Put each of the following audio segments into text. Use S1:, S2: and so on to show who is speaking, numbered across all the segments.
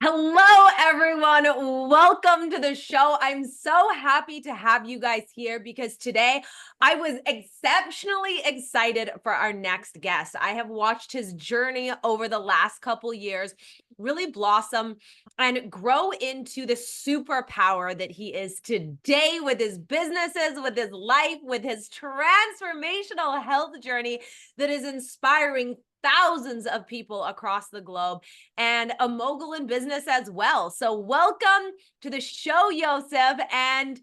S1: Hello, everyone. Welcome to the show. I'm so happy to have you guys here because today I was exceptionally excited for our next guest. I have watched his journey over the last couple years really blossom and grow into the superpower that he is today with his businesses, with his life, with his transformational health journey that is inspiring thousands of people across the globe and a mogul in business as well. So welcome to the show, Yosef, and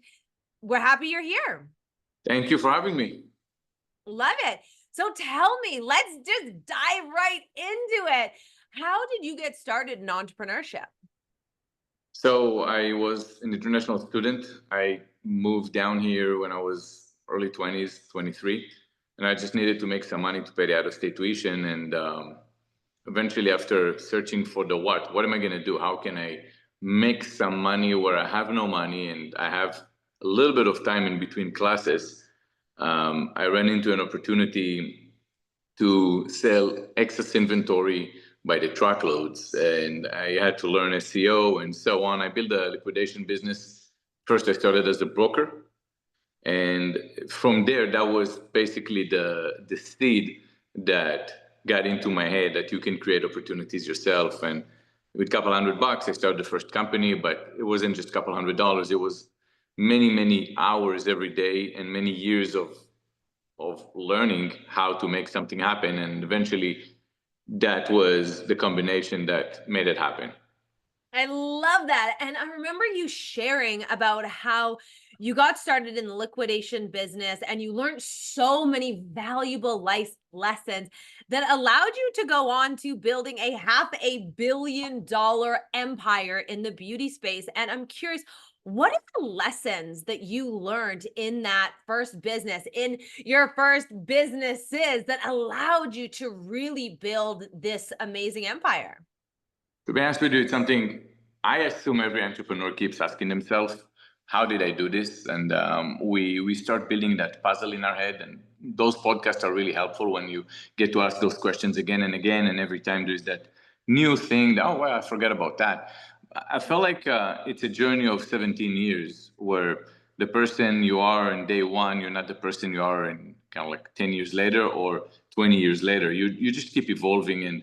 S1: we're happy you're here.
S2: Thank you for having me.
S1: Love it. So tell me, let's just dive right into it. How did you get started in entrepreneurship?
S2: So I was an international student. I moved down here when I was early 20s, 23, and I just needed to make some money to pay the out-of-state tuition. And eventually, after searching for the what am I going to do? How can I make some money where I have no money and I have a little bit of time in between classes? I ran into an opportunity to sell excess inventory by the truckloads, and I had to learn SEO and so on. I built a liquidation business. First, I started as a broker, and from there, that was basically the seed that got into my head that you can create opportunities yourself. And with a couple $100, I started the first company, but it wasn't just a couple $100. It was many hours every day and many years of learning how to make something happen. And eventually that was the combination that made it happen.
S1: I love that. And I remember you sharing about how you got started in the liquidation business and you learned so many valuable life lessons that allowed you to go on to building a $500 million empire in the beauty space. And I'm curious, what are the lessons that you learned in that first business, in your first businesses that allowed you to really build this amazing empire?
S2: To be honest with you, it's something I assume every entrepreneur keeps asking themselves, how did I do this? And we start building that puzzle in our head. And those podcasts are really helpful when you get to ask those questions again and again. And every time there's that new thing, oh, well, I forgot about that. I felt like it's a journey of 17 years where the person you are in day one, you're not the person you are in kind of like 10 years later or 20 years later. You just keep evolving. And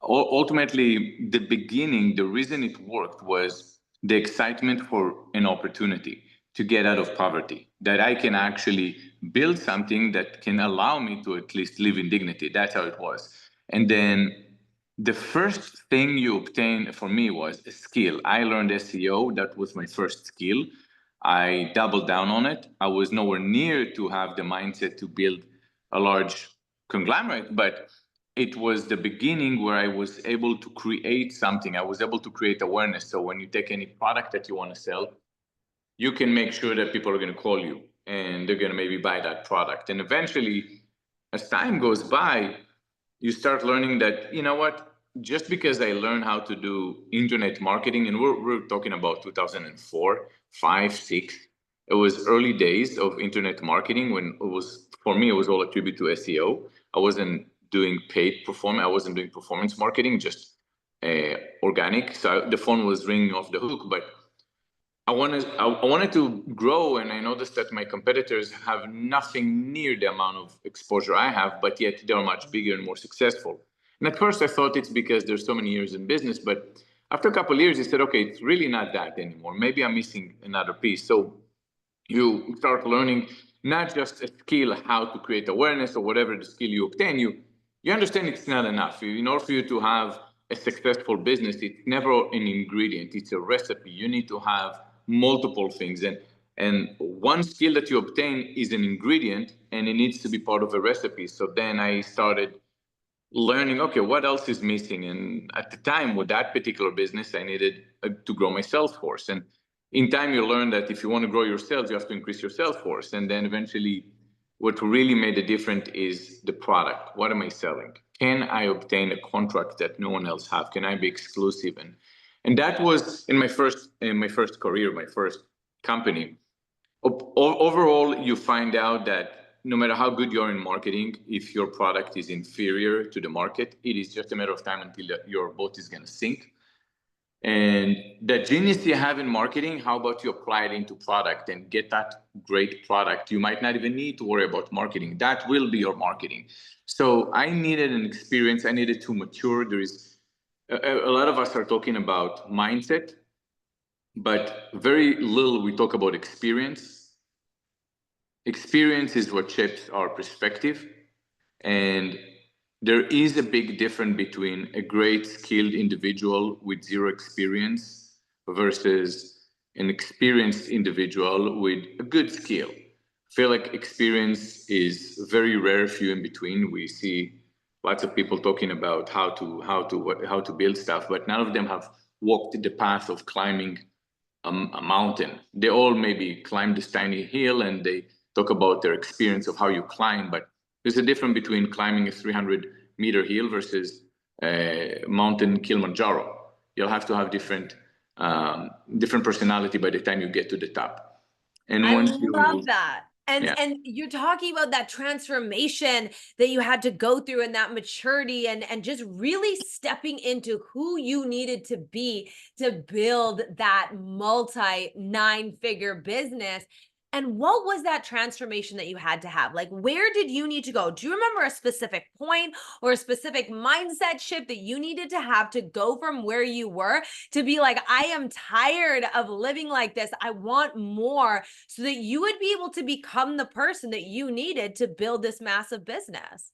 S2: ultimately, the beginning, the reason it worked was the excitement for an opportunity to get out of poverty, that I can actually build something that can allow me to at least live in dignity. That's how it was. And then the first thing you obtain for me was a skill. I learned SEO. That was my first skill. I doubled down on it. I was nowhere near to have the mindset to build a large conglomerate, but it was the beginning where I was able to create something. I was able to create awareness. So when you take any product that you want to sell, you can make sure that people are going to call you and they're going to maybe buy that product. And eventually, as time goes by, you start learning that, you know what, just because I learned how to do internet marketing, and we're talking about 2004, 5, 6, it was early days of internet marketing when it was, for me, it was all attributed to SEO. I wasn't doing paid performance. I wasn't doing performance marketing, just organic. So the phone was ringing off the hook, but I wanted to grow, and I noticed that my competitors have nothing near the amount of exposure I have, but yet they're much bigger and more successful. And at first I thought it's because there's so many years in business, but after a couple of years, I said, okay, it's really not that anymore. Maybe I'm missing another piece. So you start learning not just a skill, how to create awareness or whatever the skill you obtain, you understand it's not enough. In order for you to have a successful business, it's never an ingredient, it's a recipe. You need to have multiple things. And one skill that you obtain is an ingredient and it needs to be part of a recipe. So then I started learning, okay, what else is missing? And at the time with that particular business, I needed to grow my sales force. And in time, you learn that if you want to grow your sales, you have to increase your sales force. And then eventually, what really made the difference is the product. What am I selling? Can I obtain a contract that no one else have? Can I be exclusive? And that was in my first career, my first company. Overall, you find out that no matter how good you are in marketing, if your product is inferior to the market, it is just a matter of time until your boat is going to sink. And the genius you have in marketing, how about you apply it into product and get that great product? You might not even need to worry about marketing. That will be your marketing. So I needed an experience. I needed to mature. There is a lot of us are talking about mindset, but very little we talk about experience. Experience is what shapes our perspective. And there is a big difference between a great skilled individual with zero experience versus an experienced individual with a good skill. I feel like experience is very rare, few in between. We see lots of people talking about how to build stuff, but none of them have walked the path of climbing a mountain. They all maybe climb this tiny hill and they talk about their experience of how you climb, but there's a difference between climbing a 300-meter hill versus mountain Kilimanjaro. You'll have to have different personality by the time you get to the top. And
S1: I
S2: once
S1: love
S2: you,
S1: that. And
S2: yeah.
S1: and you're talking about that transformation that you had to go through and that maturity and just really stepping into who you needed to be to build that multi nine-figure business. And what was that transformation that you had to have? Like, where did you need to go? Do you remember a specific point or a specific mindset shift that you needed to have to go from where you were to be like, I am tired of living like this. I want more, so that you would be able to become the person that you needed to build this massive business?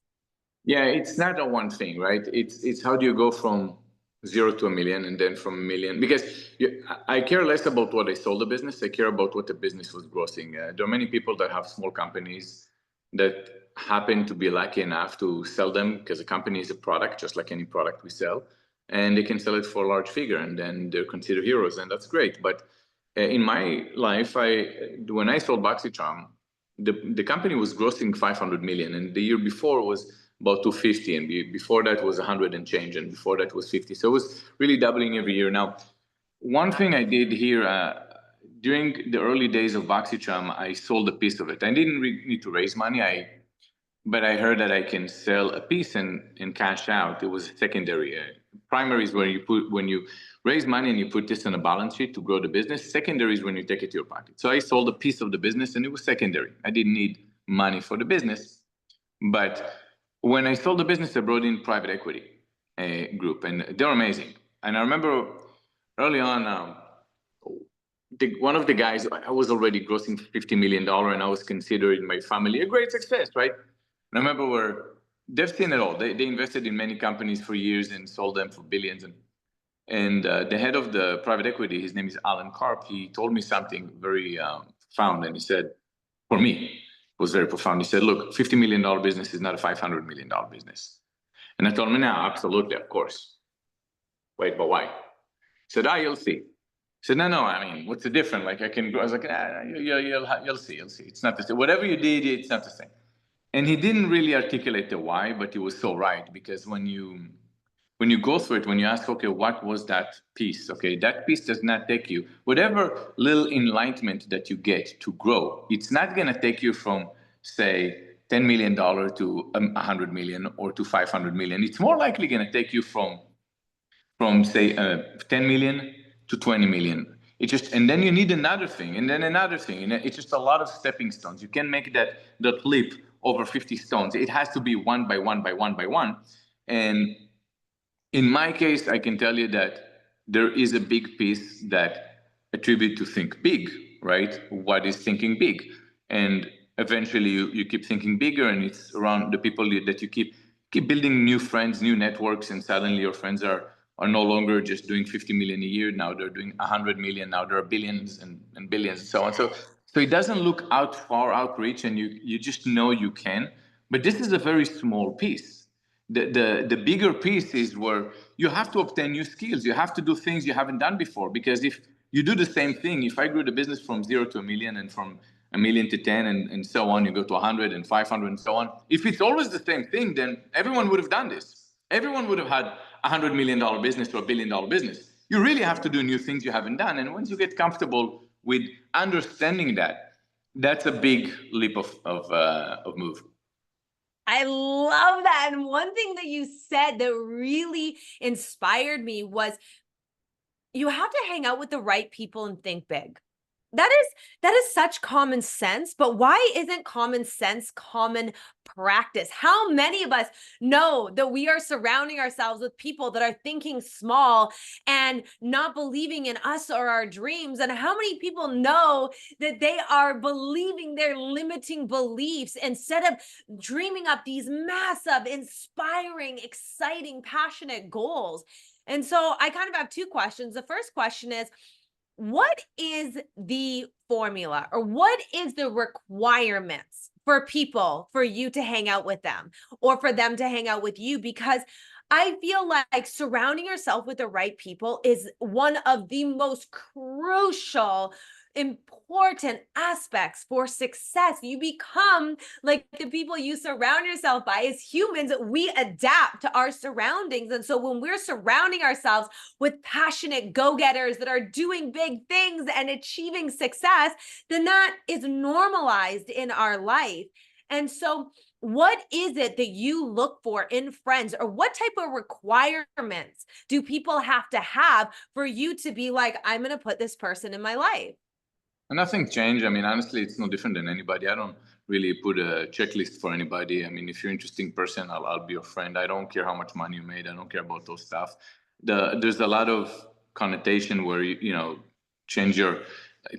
S2: Yeah, it's not a one thing, right? It's how do you go from zero to a million and then from a million? Because I care less about what I sold the business. I care about what the business was grossing. There are many people that have small companies that happen to be lucky enough to sell them because a company is a product, just like any product we sell, and they can sell it for a large figure, and then they're considered heroes, and that's great. But in my life, when I sold BoxyCharm, the company was grossing 500 million, and the year before was about 250, and before that was 100 and change, and before that was 50. So it was really doubling every year. Now, one thing I did here during the early days of BoxyCharm, I sold a piece of it. I didn't need to raise money. But I heard that I can sell a piece and cash out. It was secondary. Primary is when you raise money and you put this on a balance sheet to grow the business. Secondary is when you take it to your pocket. So I sold a piece of the business and it was secondary. I didn't need money for the business. But when I sold the business, I brought in private equity group, and they're amazing. And I remember early on, one of the guys, I was already grossing $50 million, and I was considered in my family a great success, right? And I remember they've seen it all. They invested in many companies for years and sold them for billions. And the head of the private equity, his name is Alan Karp, he told me something very profound. And he said, for me, it was very profound. He said, look, $50 million business is not a $500 million business. And I told him, no, absolutely, of course. Wait, but why? He said, you'll see. He said, no, I mean, what's the difference? Like, I can grow. I was like, you'll see. It's not the same. Whatever you did, it's not the same. And he didn't really articulate the why, but he was so right, because when you go through it, when you ask, okay, what was that piece? Okay, that piece does not take you, whatever little enlightenment that you get to grow, it's not going to take you from, say, $10 million to 100 million or to 500 million. It's more likely going to take you from say 10 million to 20 million. And then you need another thing, and then another thing, and it's just a lot of stepping stones. You can make that leap over 50 stones. It has to be one by one by one by one. And in my case, I can tell you that there is a big piece that attribute to think big, right? What is thinking big? And eventually you keep thinking bigger, and it's around the people that you keep building new friends, new networks, and suddenly your friends are no longer just doing 50 million a year. Now they're doing 100 million. Now there are billions and billions and so on. So it doesn't look far outreach, and you just know you can. But this is a very small piece. The bigger piece is where you have to obtain new skills. You have to do things you haven't done before. Because if you do the same thing, if I grew the business from 0 to a million, and from a million to 10 and so on, you go to 100 and 500 and so on. If it's always the same thing, then everyone would have done this. Everyone would have had $100 million business or $1 billion business. You really have to do new things you haven't done. And once you get comfortable with understanding that, that's a big leap of move.
S1: I love that. And one thing that you said that really inspired me was You have to hang out with the right people and think big. That is such common sense, but why isn't common sense common practice? How many of us know that we are surrounding ourselves with people that are thinking small and not believing in us or our dreams? And how many people know that they are believing their limiting beliefs instead of dreaming up these massive, inspiring, exciting, passionate goals? And so I kind of have two questions. The first question is, what is the formula or what is the requirements for people for you to hang out with them or for them to hang out with you? Because I feel like surrounding yourself with the right people is one of the most crucial, important aspects for success. You become like the people you surround yourself by. As humans, we adapt to our surroundings. And so when we're surrounding ourselves with passionate go-getters that are doing big things and achieving success, then that is normalized in our life. And so what is it that you look for in friends, or what type of requirements do people have to have for you to be like, I'm going to put this person in my life?
S2: And nothing changed. I mean, honestly, it's no different than anybody. I don't really put a checklist for anybody. I mean, if you're an interesting person, I'll be your friend. I don't care how much money you made. I don't care about those stuff. There's a lot of connotation where you change your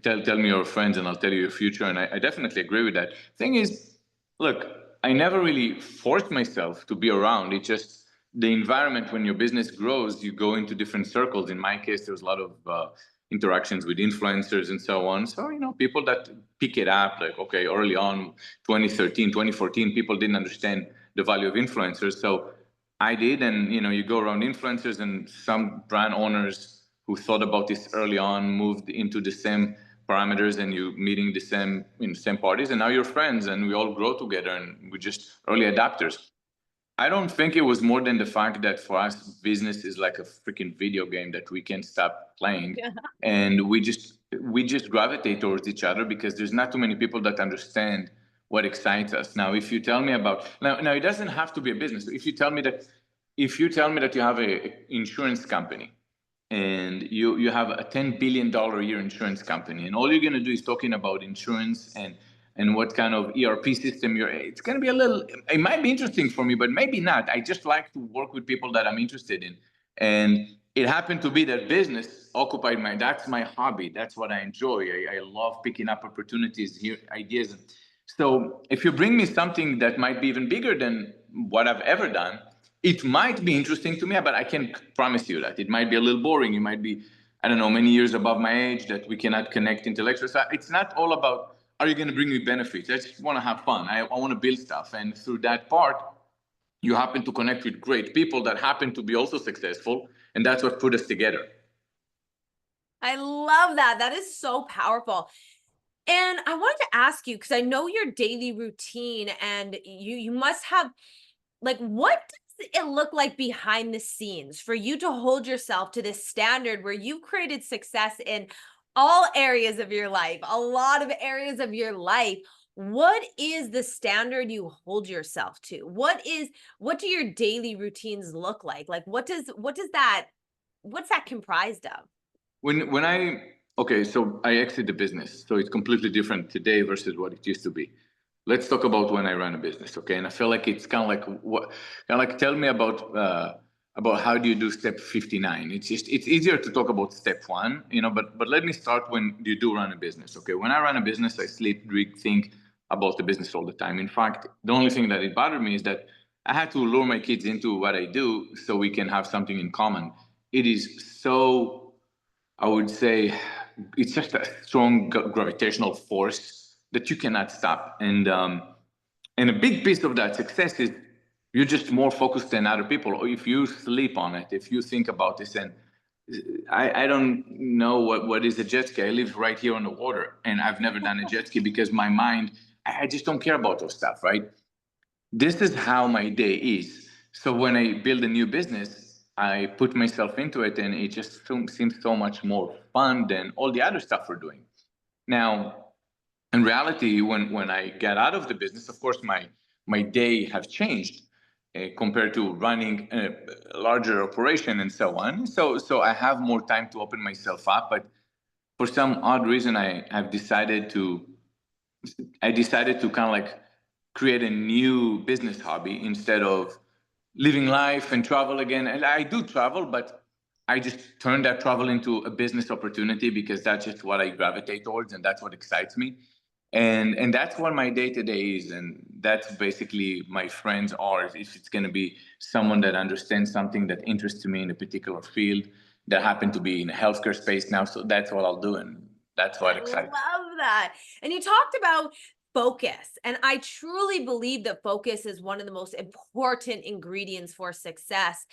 S2: tell me your friends and I'll tell you your future. And I definitely agree with that. Thing is, look, I never really forced myself to be around. It's just the environment. When your business grows, you go into different circles. In my case, there was a lot of interactions with influencers and so on. So, people that pick it up, like, okay, early on, 2013, 2014, people didn't understand the value of influencers. So I did. And, you go around influencers, and some brand owners who thought about this early on moved into the same parameters, and you meeting the same parties, and now you're friends, and we all grow together, and we're just early adapters. I don't think it was more than the fact that for us, business is like a freaking video game that we can't stop playing,
S1: Yeah.
S2: and we just gravitate towards each other because there's not too many people that understand what excites us. Now, if you tell me about now, it doesn't have to be a business. If you tell me that you have a insurance company, and you have a $10 billion a year insurance company, and all you're going to do is talking about insurance and what kind of ERP system it's going to be it might be interesting for me, but maybe not. I just like to work with people that I'm interested in. And it happened to be that business occupied that's my hobby. That's what I enjoy. I love picking up opportunities here, ideas. So if you bring me something that might be even bigger than what I've ever done, it might be interesting to me, but I can't promise you that. It might be a little boring. You might be, I don't know, many years above my age, that we cannot connect intellectually. So it's not all about, are you going to bring me benefits? I just want to have fun. I want to build stuff. And through that part, you happen to connect with great people that happen to be also successful. And that's what put us together.
S1: I love that. That is so powerful. And I wanted to ask you, because I know your daily routine, and you must have, like, what does it look like behind the scenes for you to hold yourself to this standard where you've created success in all areas of your life, a lot of areas of your life? What is the standard you hold yourself to? What do your daily routines look like? Like, what's that comprised of?
S2: When I Okay, so I exit the business, so it's completely different today versus what it used to be. Let's talk about when I run a business, okay? And I feel like it's kind of like tell me about how do you do step 59. It's easier to talk about step one, but let me start when you do run a business, okay? When I run a business, I sleep, drink, think about the business all the time. In fact, the only thing that it bothered me is that I had to lure my kids into what I do so we can have something in common. It is so, I would say, it's just a strong gravitational force that you cannot stop. And a big piece of that success is you're just more focused than other people. Or if you sleep on it, if you think about this, and I don't know what is a jet ski. I live right here on the water, and I've never done a jet ski because my mind, I just don't care about those stuff, right? This is how my day is. So when I build a new business, I put myself into it, and it just seems so much more fun than all the other stuff we're doing. Now, in reality, when I get out of the business, of course, my day have changed. compared to running a larger operation and so on. So I have more time to open myself up. But for some odd reason, I decided to kind of like create a new business hobby instead of living life and travel again. And I do travel, but I just turned that travel into a business opportunity because that's just what I gravitate towards and that's what excites me. And that's what my day to day is. And that's basically my friends are. If it's going to be someone that understands something that interests me in a particular field that happen to be in a healthcare space now. So that's what I'll do. And that's what
S1: I
S2: excites.
S1: love that. And you talked about focus. And I truly believe that focus is one of the most important ingredients for success.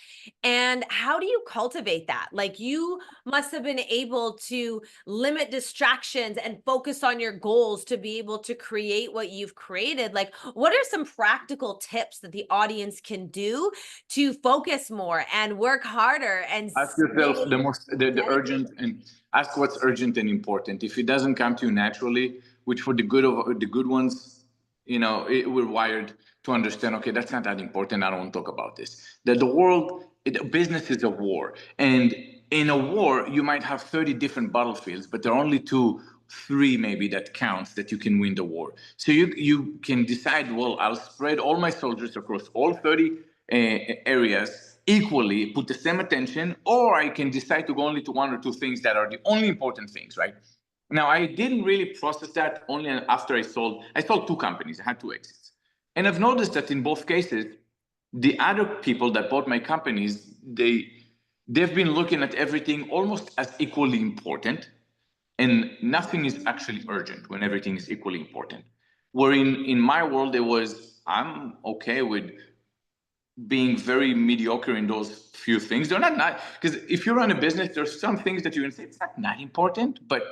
S1: And how do you cultivate that? Like, you must have been able to limit distractions and focus on your goals to be able to create what you've created. Like, what are some practical tips that the audience can do to focus more and work harder and
S2: Ask yourself
S1: stay
S2: the urgent, and ask what's urgent and important. If it doesn't come to you naturally, which for the good ones, we're wired to understand. Okay, that's not that important. I don't want to talk about this. That the world, business is a war, and in a war, you might have 30 different battlefields, but there are only two, three maybe that counts that you can win the war. So you can decide. Well, I'll spread all my soldiers across all 30 areas equally, put the same attention, or I can decide to go only to one or two things that are the only important things, right? Now, I didn't really process that only after I sold two companies. I had two exits. And I've noticed that in both cases, the other people that bought my companies, they've been looking at everything almost as equally important. And nothing is actually urgent when everything is equally important. Where in my world, I'm okay with being very mediocre in those few things. They're not because if you run a business, there's some things that you can say it's not important, but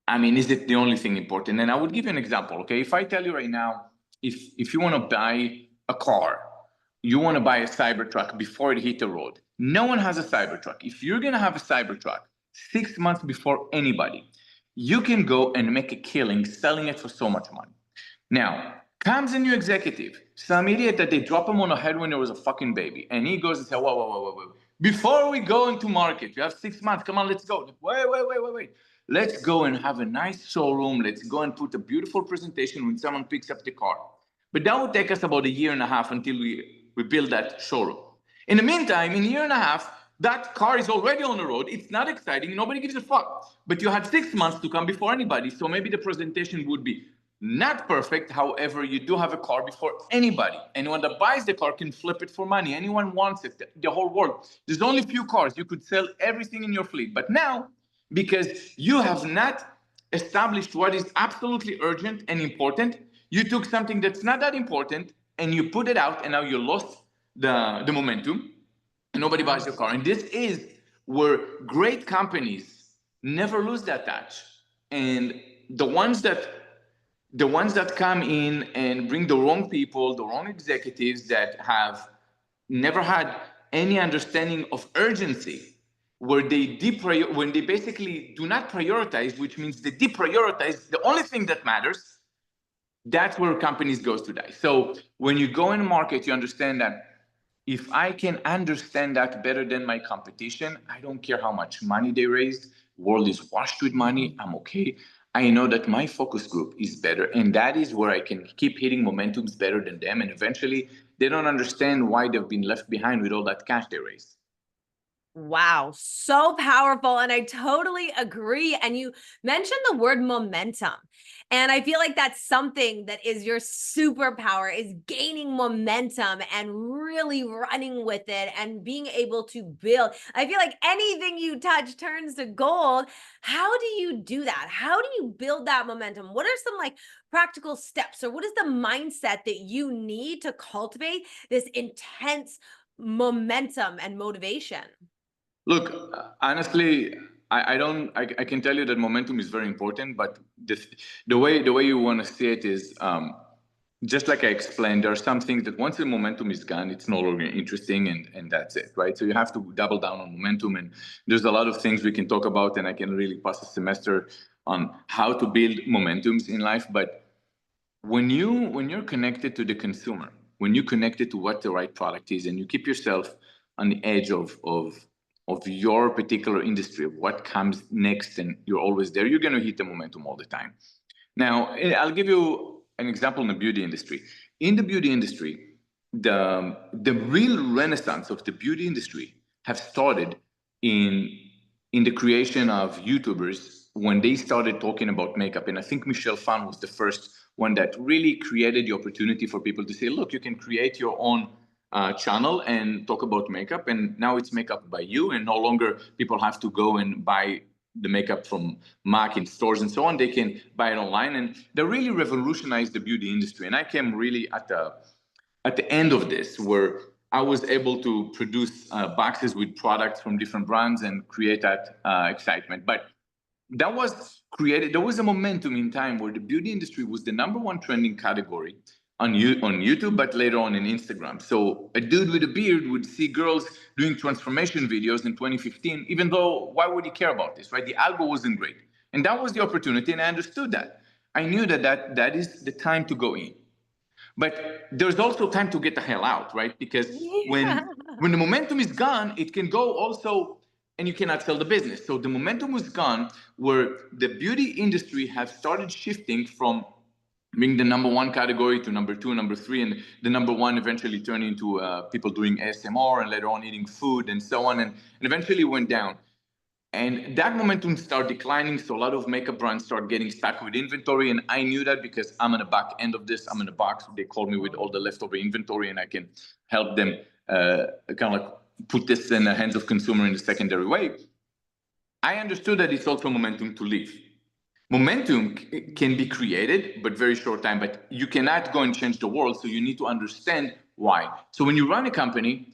S2: I mean, is it the only thing important? And I would give you an example. Okay, if I tell you right now, if you want to buy a car, you want to buy a Cybertruck before it hit the road. No one has a Cybertruck. If you're gonna have a Cybertruck 6 months before anybody, you can go and make a killing selling it for so much money. Now, comes a new executive, some idiot that they drop him on the head when there was a fucking baby. And he goes and says, whoa. Before we go into market, you have 6 months. Come on, let's go. Wait. Let's go and have a nice showroom. Let's go and put a beautiful presentation when someone picks up the car. But that would take us about 1.5 years until we build that showroom. In the meantime, in 1.5 years, that car is already on the road. It's not exciting. Nobody gives a fuck. But you had 6 months to come before anybody. So maybe the presentation would be not perfect. However, you do have a car before anybody. Anyone that buys the car can flip it for money. Anyone wants it. The whole world. There's only a few cars. You could sell everything in your fleet. But now, because you have not established what is absolutely urgent and important, you took something that's not that important and you put it out, and now you lost the momentum and nobody buys your car. And this is where great companies never lose that touch. And the ones that come in and bring the wrong people, the wrong executives that have never had any understanding of urgency, where when they basically do not prioritize, which means they deprioritize the only thing that matters, that's where companies goes to die. So when you go in the market, you understand that if I can understand that better than my competition, I don't care how much money they raised. World is washed with money. I'm okay. I know that my focus group is better, and that is where I can keep hitting momentums better than them. And eventually, they don't understand why they've been left behind with all that cash they raised.
S1: Wow, so powerful. And I totally agree. And you mentioned the word momentum. And I feel like that's something that is your superpower, is gaining momentum and really running with it and being able to build. I feel like anything you touch turns to gold. How do you do that? How do you build that momentum? What are some like practical steps, or what is the mindset that you need to cultivate this intense momentum and motivation?
S2: Look, honestly, I can tell you that momentum is very important, but the way you want to see it is just like I explained. There are some things that once the momentum is gone, it's no longer interesting, and that's it, right? So you have to double down on momentum, and there's a lot of things we can talk about, and I can really pass a semester on how to build momentums in life. But when you're connected to the consumer, when you connect it to what the right product is, and you keep yourself on the edge of your particular industry, of what comes next, and you're always there, you're going to hit the momentum all the time. Now, I'll give you an example in the beauty industry. In the beauty industry, the real renaissance of the beauty industry have started in the creation of YouTubers when they started talking about makeup. And I think Michelle Phan was the first one that really created the opportunity for people to say, look, you can create your own channel and talk about makeup. And now it's makeup by you, and no longer people have to go and buy the makeup from MAC in stores and so on. They can buy it online, and they really revolutionized the beauty industry. And I came really at the end of this, where I was able to produce boxes with products from different brands and create that excitement. But that was created, there was a momentum in time where the beauty industry was the #1 trending category on YouTube, but later on in Instagram. So a dude with a beard would see girls doing transformation videos in 2015, even though why would he care about this, right? The algo wasn't great. And that was the opportunity, and I understood that. I knew that is the time to go in. But there's also time to get the hell out, right? Because when the momentum is gone, it can go also, and you cannot sell the business. So the momentum was gone, where the beauty industry has started shifting from being the #1 category to #2, #3, and the #1 eventually turned into people doing ASMR and later on eating food and so on, and eventually went down. And that momentum started declining, so a lot of makeup brands started getting stuck with inventory, and I knew that because I'm on the back end of this. I'm in a box. They call me with all the leftover inventory, and I can help them kind of like put this in the hands of consumer in a secondary way. I understood that it's also momentum to leave. Momentum can be created, but very short time. But you cannot go and change the world, so you need to understand why. So when you run a company,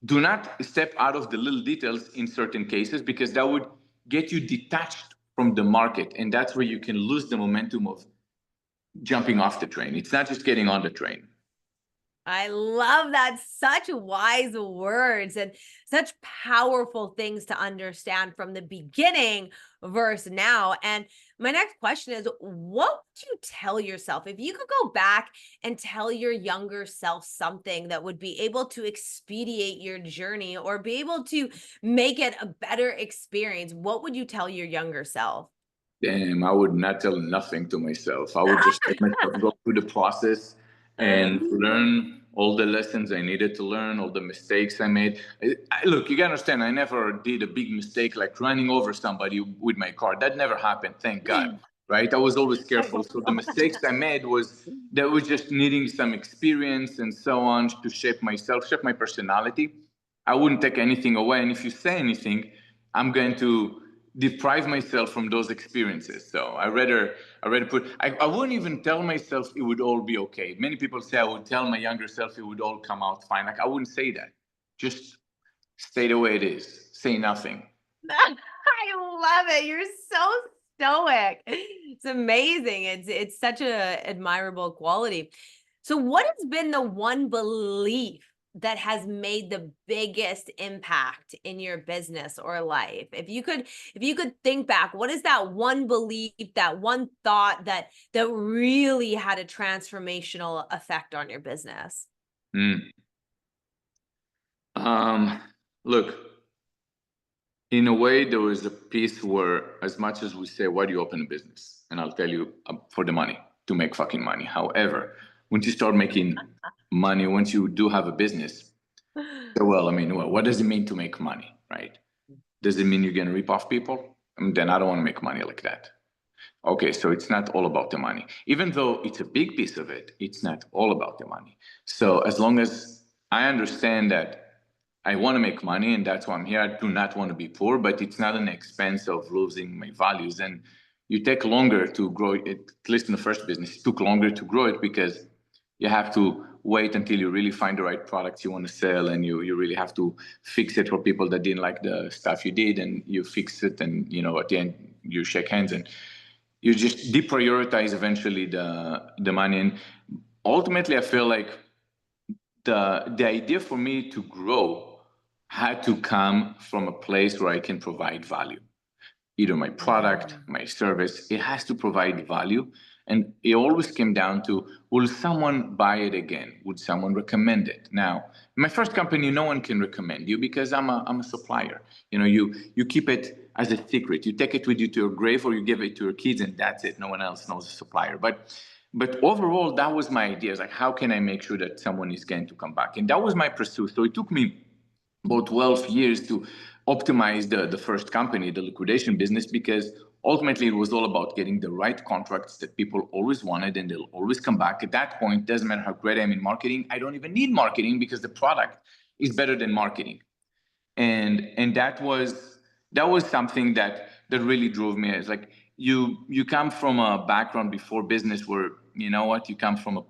S2: do not step out of the little details in certain cases, because that would get you detached from the market. And that's where you can lose the momentum of jumping off the train. It's not just getting on the train.
S1: I love that. Such wise words and such powerful things to understand from the beginning versus now. And my next question is, what would you tell yourself if you could go back and tell your younger self something that would be able to expedite your journey or be able to make it a better experience? What would you tell your younger self?
S2: Damn, I would not tell nothing to myself. I would just let myself go through the process and learn all the lessons I needed to learn, all the mistakes I made. Look, you gotta understand, I never did a big mistake like running over somebody with my car. That never happened, thank God, right? I was always careful. So the mistakes I made was just needing some experience and so on to shape myself, shape my personality. I wouldn't take anything away. And if you say anything, I'm going to deprive myself from those experiences. So I rather I wouldn't even tell myself it would all be okay. Many people say I would tell my younger self it would all come out fine. Like, I wouldn't say that. Just stay the way it is. Say nothing.
S1: I love it. You're so stoic. It's amazing. It's such a admirable quality. So what has been the one belief that has made the biggest impact in your business or life? If you could think back, what is that one belief, that one thought that really had a transformational effect on your business?
S2: Look, in a way, there was a piece where, as much as we say, why do you open a business? And I'll tell you, for the money, to make fucking money. However, once you start making money, once you do have a business, so, well, I mean, what does it mean to make money, right? Does it mean you're going to rip off people? Then I don't want to make money like that. Okay, so it's not all about the money. Even though it's a big piece of it, it's not all about the money. So as long as I understand that I want to make money and that's why I'm here, I do not want to be poor, but it's not an expense of losing my values. And you take longer to grow it, at least in the first business, it took longer to grow it because you have to wait until you really find the right products you want to sell, and you really have to fix it for people that didn't like the stuff you did, and you fix it, and at the end you shake hands and you just deprioritize eventually the money. And ultimately, I feel like the idea for me to grow had to come from a place where I can provide value. Either my product, my service, it has to provide value. And it always came down to, will someone buy it again? Would someone recommend it? Now, my first company, no one can recommend you because I'm a supplier. You keep it as a secret. You take it with you to your grave, or you give it to your kids, and that's it. No one else knows the supplier. But overall, that was my idea. It's like, how can I make sure that someone is going to come back? And that was my pursuit. So it took me about 12 years to optimize the first company, the liquidation business, because ultimately it was all about getting the right contracts that people always wanted and they'll always come back. At that point, doesn't matter how great I am in marketing, I don't even need marketing because the product is better than marketing. And that was something that really drove me. It's like, you come from a background before business where, you come from a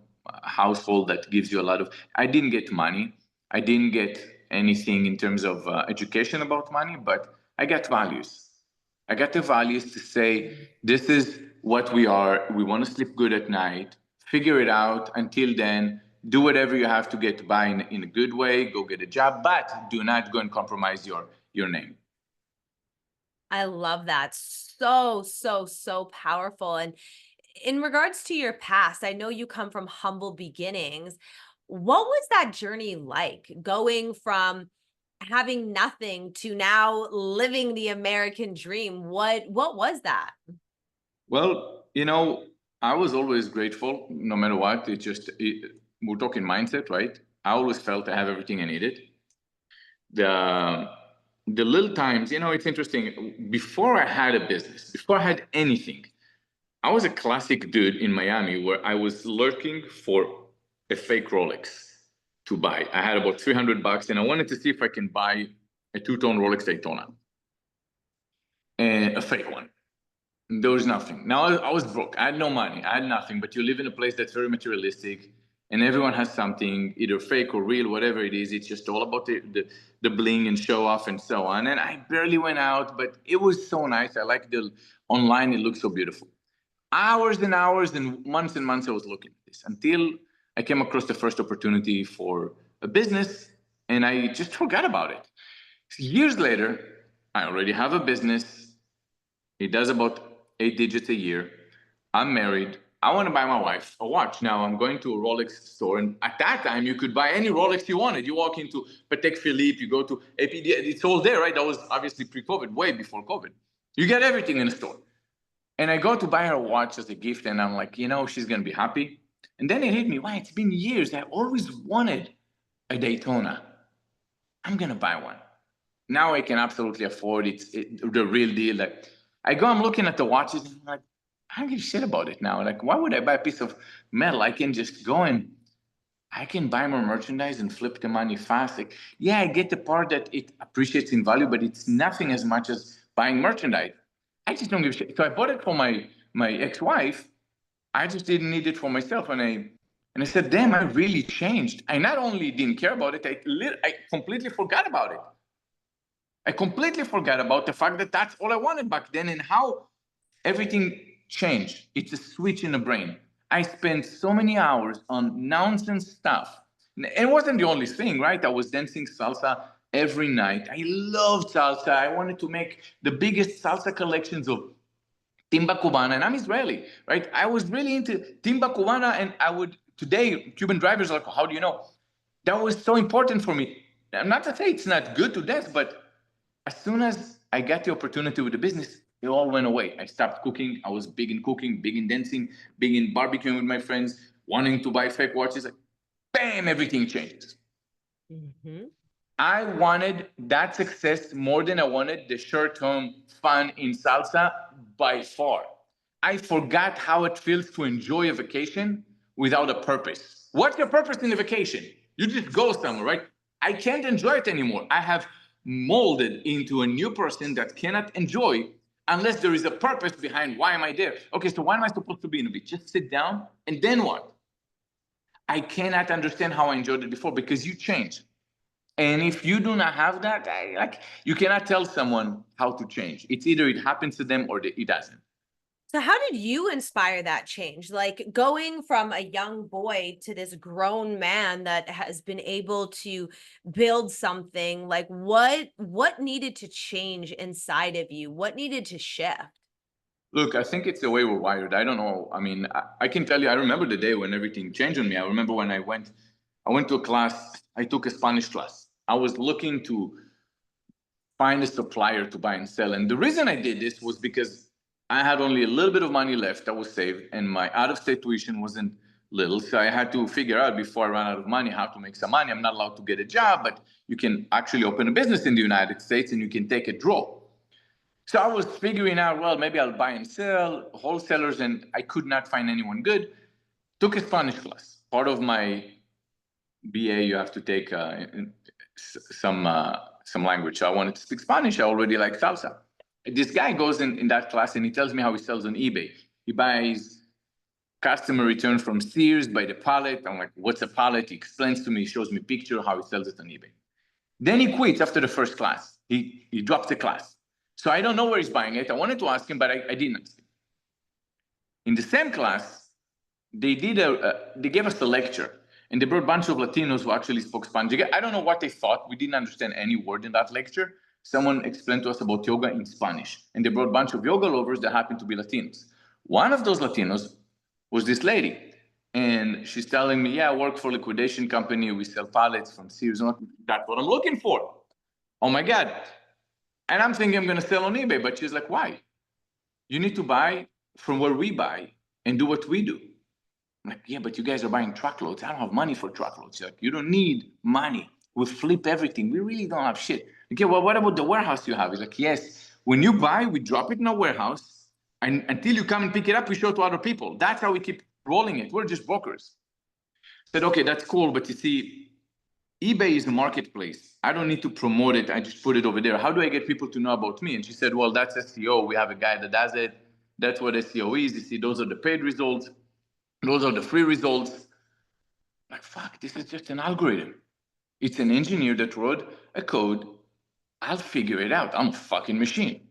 S2: household that gives you a lot of. I didn't get money, I didn't get anything in terms of education about money, but I got values. I got the values to say, this is what we are. We want to sleep good at night. Figure it out. Until then, do whatever you have to get by in a good way. Go get a job, but do not go and compromise your name.
S1: I love that. So, so, so powerful. And in regards to your past, I know you come from humble beginnings. What was that journey like, going from having nothing to now living the American dream? What was that?
S2: Well, I was always grateful, no matter what. We're talking mindset, right? I always felt I have everything I needed. The the little times, it's interesting. Before I had a business, before I had anything, I was a classic dude in Miami where I was lurking for a fake Rolex to buy. I had about $300 and I wanted to see if I can buy a two-tone Rolex Daytona, and a fake one. There was nothing. Now I was broke. I had no money. I had nothing. But you live in a place that's very materialistic, and everyone has something, either fake or real, whatever it is. It's just all about the bling and show off and so on. And I barely went out, but it was so nice. I like the online. It looks so beautiful. Hours and hours and months I was looking at this until I came across the first opportunity for a business, and I just forgot about it. Years later, I already have a business. It does about 8 digits a year. I'm married. I want to buy my wife a watch. Now I'm going to a Rolex store, and at that time you could buy any Rolex you wanted. You walk into Patek Philippe, you go to APD, it's all there, right? That was obviously pre-COVID, way before COVID. You get everything in a store. And I go to buy her a watch as a gift, and I'm like, she's gonna be happy. And then it hit me, why? It's been years. I always wanted a Daytona. I'm gonna buy one. Now I can absolutely afford it, the real deal. Like, I'm looking at the watches, and I'm like, I don't give a shit about it now. Like, why would I buy a piece of metal? I can just go and I can buy more merchandise and flip the money fast. Like, yeah, I get the part that it appreciates in value, but it's nothing as much as buying merchandise. I just don't give a shit. So I bought it for my ex-wife. I just didn't need it for myself, and I said, damn, I really changed. I not only didn't care about it, I completely forgot about it. I completely forgot about the fact that that's all I wanted back then, and how everything changed. It's a switch in the brain. I spent so many hours on nonsense stuff. And it wasn't the only thing, right? I was dancing salsa every night. I loved salsa. I wanted to make the biggest salsa collections of timba cubana, and I'm Israeli, right? I was really into timba cubana, and today, Cuban drivers are like, how do you know? That was so important for me. Not to say it's not good to dance, but as soon as I got the opportunity with the business, it all went away. I stopped cooking. I was big in cooking, big in dancing, big in barbecuing with my friends, wanting to buy fake watches. Like, bam, everything changes.
S1: Mhm.
S2: I wanted that success more than I wanted the short-term fun in salsa by far. I forgot how it feels to enjoy a vacation without a purpose. What's your purpose in a vacation? You just go somewhere, right? I can't enjoy it anymore. I have molded into a new person that cannot enjoy unless there is a purpose behind why am I there. Okay, so why am I supposed to be in a beach? Just sit down, and then what? I cannot understand how I enjoyed it before, because you change. And if you do not have that, you cannot tell someone how to change. It's either it happens to them or it doesn't.
S1: So how did you inspire that change? Like, going from a young boy to this grown man that has been able to build something, like what needed to change inside of you? What needed to shift?
S2: Look, I think it's the way we're wired. I don't know. I mean, I can tell you, I remember the day when everything changed on me. I remember when I went to a class, I took a Spanish class. I was looking to find a supplier to buy and sell. And the reason I did this was because I had only a little bit of money left that was saved, and my out of state tuition wasn't little. So I had to figure out before I ran out of money how to make some money. I'm not allowed to get a job, but you can actually open a business in the United States and you can take a draw. So I was figuring out, well, maybe I'll buy and sell wholesalers, and I could not find anyone good. Took a Spanish class. Part of my BA, you have to take some language. So I wanted to speak Spanish. I already like salsa. This guy goes in that class and he tells me how he sells on eBay. He buys customer return from Sears by the pallet. I'm like, what's a pallet? He explains to me, shows me picture how he sells it on eBay. Then he quits after the first class. He drops the class. So I don't know where he's buying it. I wanted to ask him, but I didn't ask him. In the same class, they gave us a lecture, and they brought a bunch of Latinos who actually spoke Spanish. I don't know what they thought. We didn't understand any word in that lecture. Someone explained to us about yoga in Spanish, and they brought a bunch of yoga lovers that happened to be Latinos. One of those Latinos was this lady, and she's telling me, yeah, I work for a liquidation company. We sell pallets from Sears. That's what I'm looking for. Oh my God. And I'm thinking I'm going to sell on eBay, but she's like, why? You need to buy from where we buy and do what we do. I'm like, yeah, but you guys are buying truckloads. I don't have money for truckloads. She's like, you don't need money. We flip everything. We really don't have shit. Okay, well, what about the warehouse you have? He's like, yes, when you buy, we drop it in a warehouse, and until you come and pick it up, we show it to other people. That's how we keep rolling it. We're just brokers. I said, okay, that's cool, but you see, eBay is a marketplace. I don't need to promote it. I just put it over there. How do I get people to know about me? And she said, well, that's SEO. We have a guy that does it. That's what SEO is. You see, those are the paid results. Those are the free results. Like, fuck, this is just an algorithm. It's an engineer that wrote a code. I'll figure it out. I'm a fucking machine.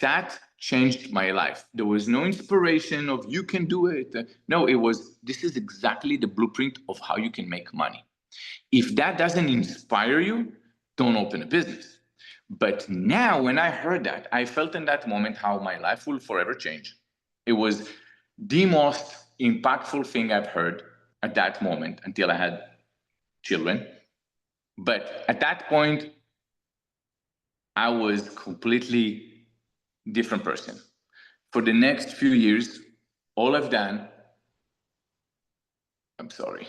S2: That changed my life. There was no inspiration of you can do it. No, it was, this is exactly the blueprint of how you can make money. If that doesn't inspire you, don't open a business. But now when I heard that, I felt in that moment how my life will forever change. It was the most impactful thing I've heard at that moment until I had children. But at that point, I was completely different person. For the next few years, all I've done, I'm sorry.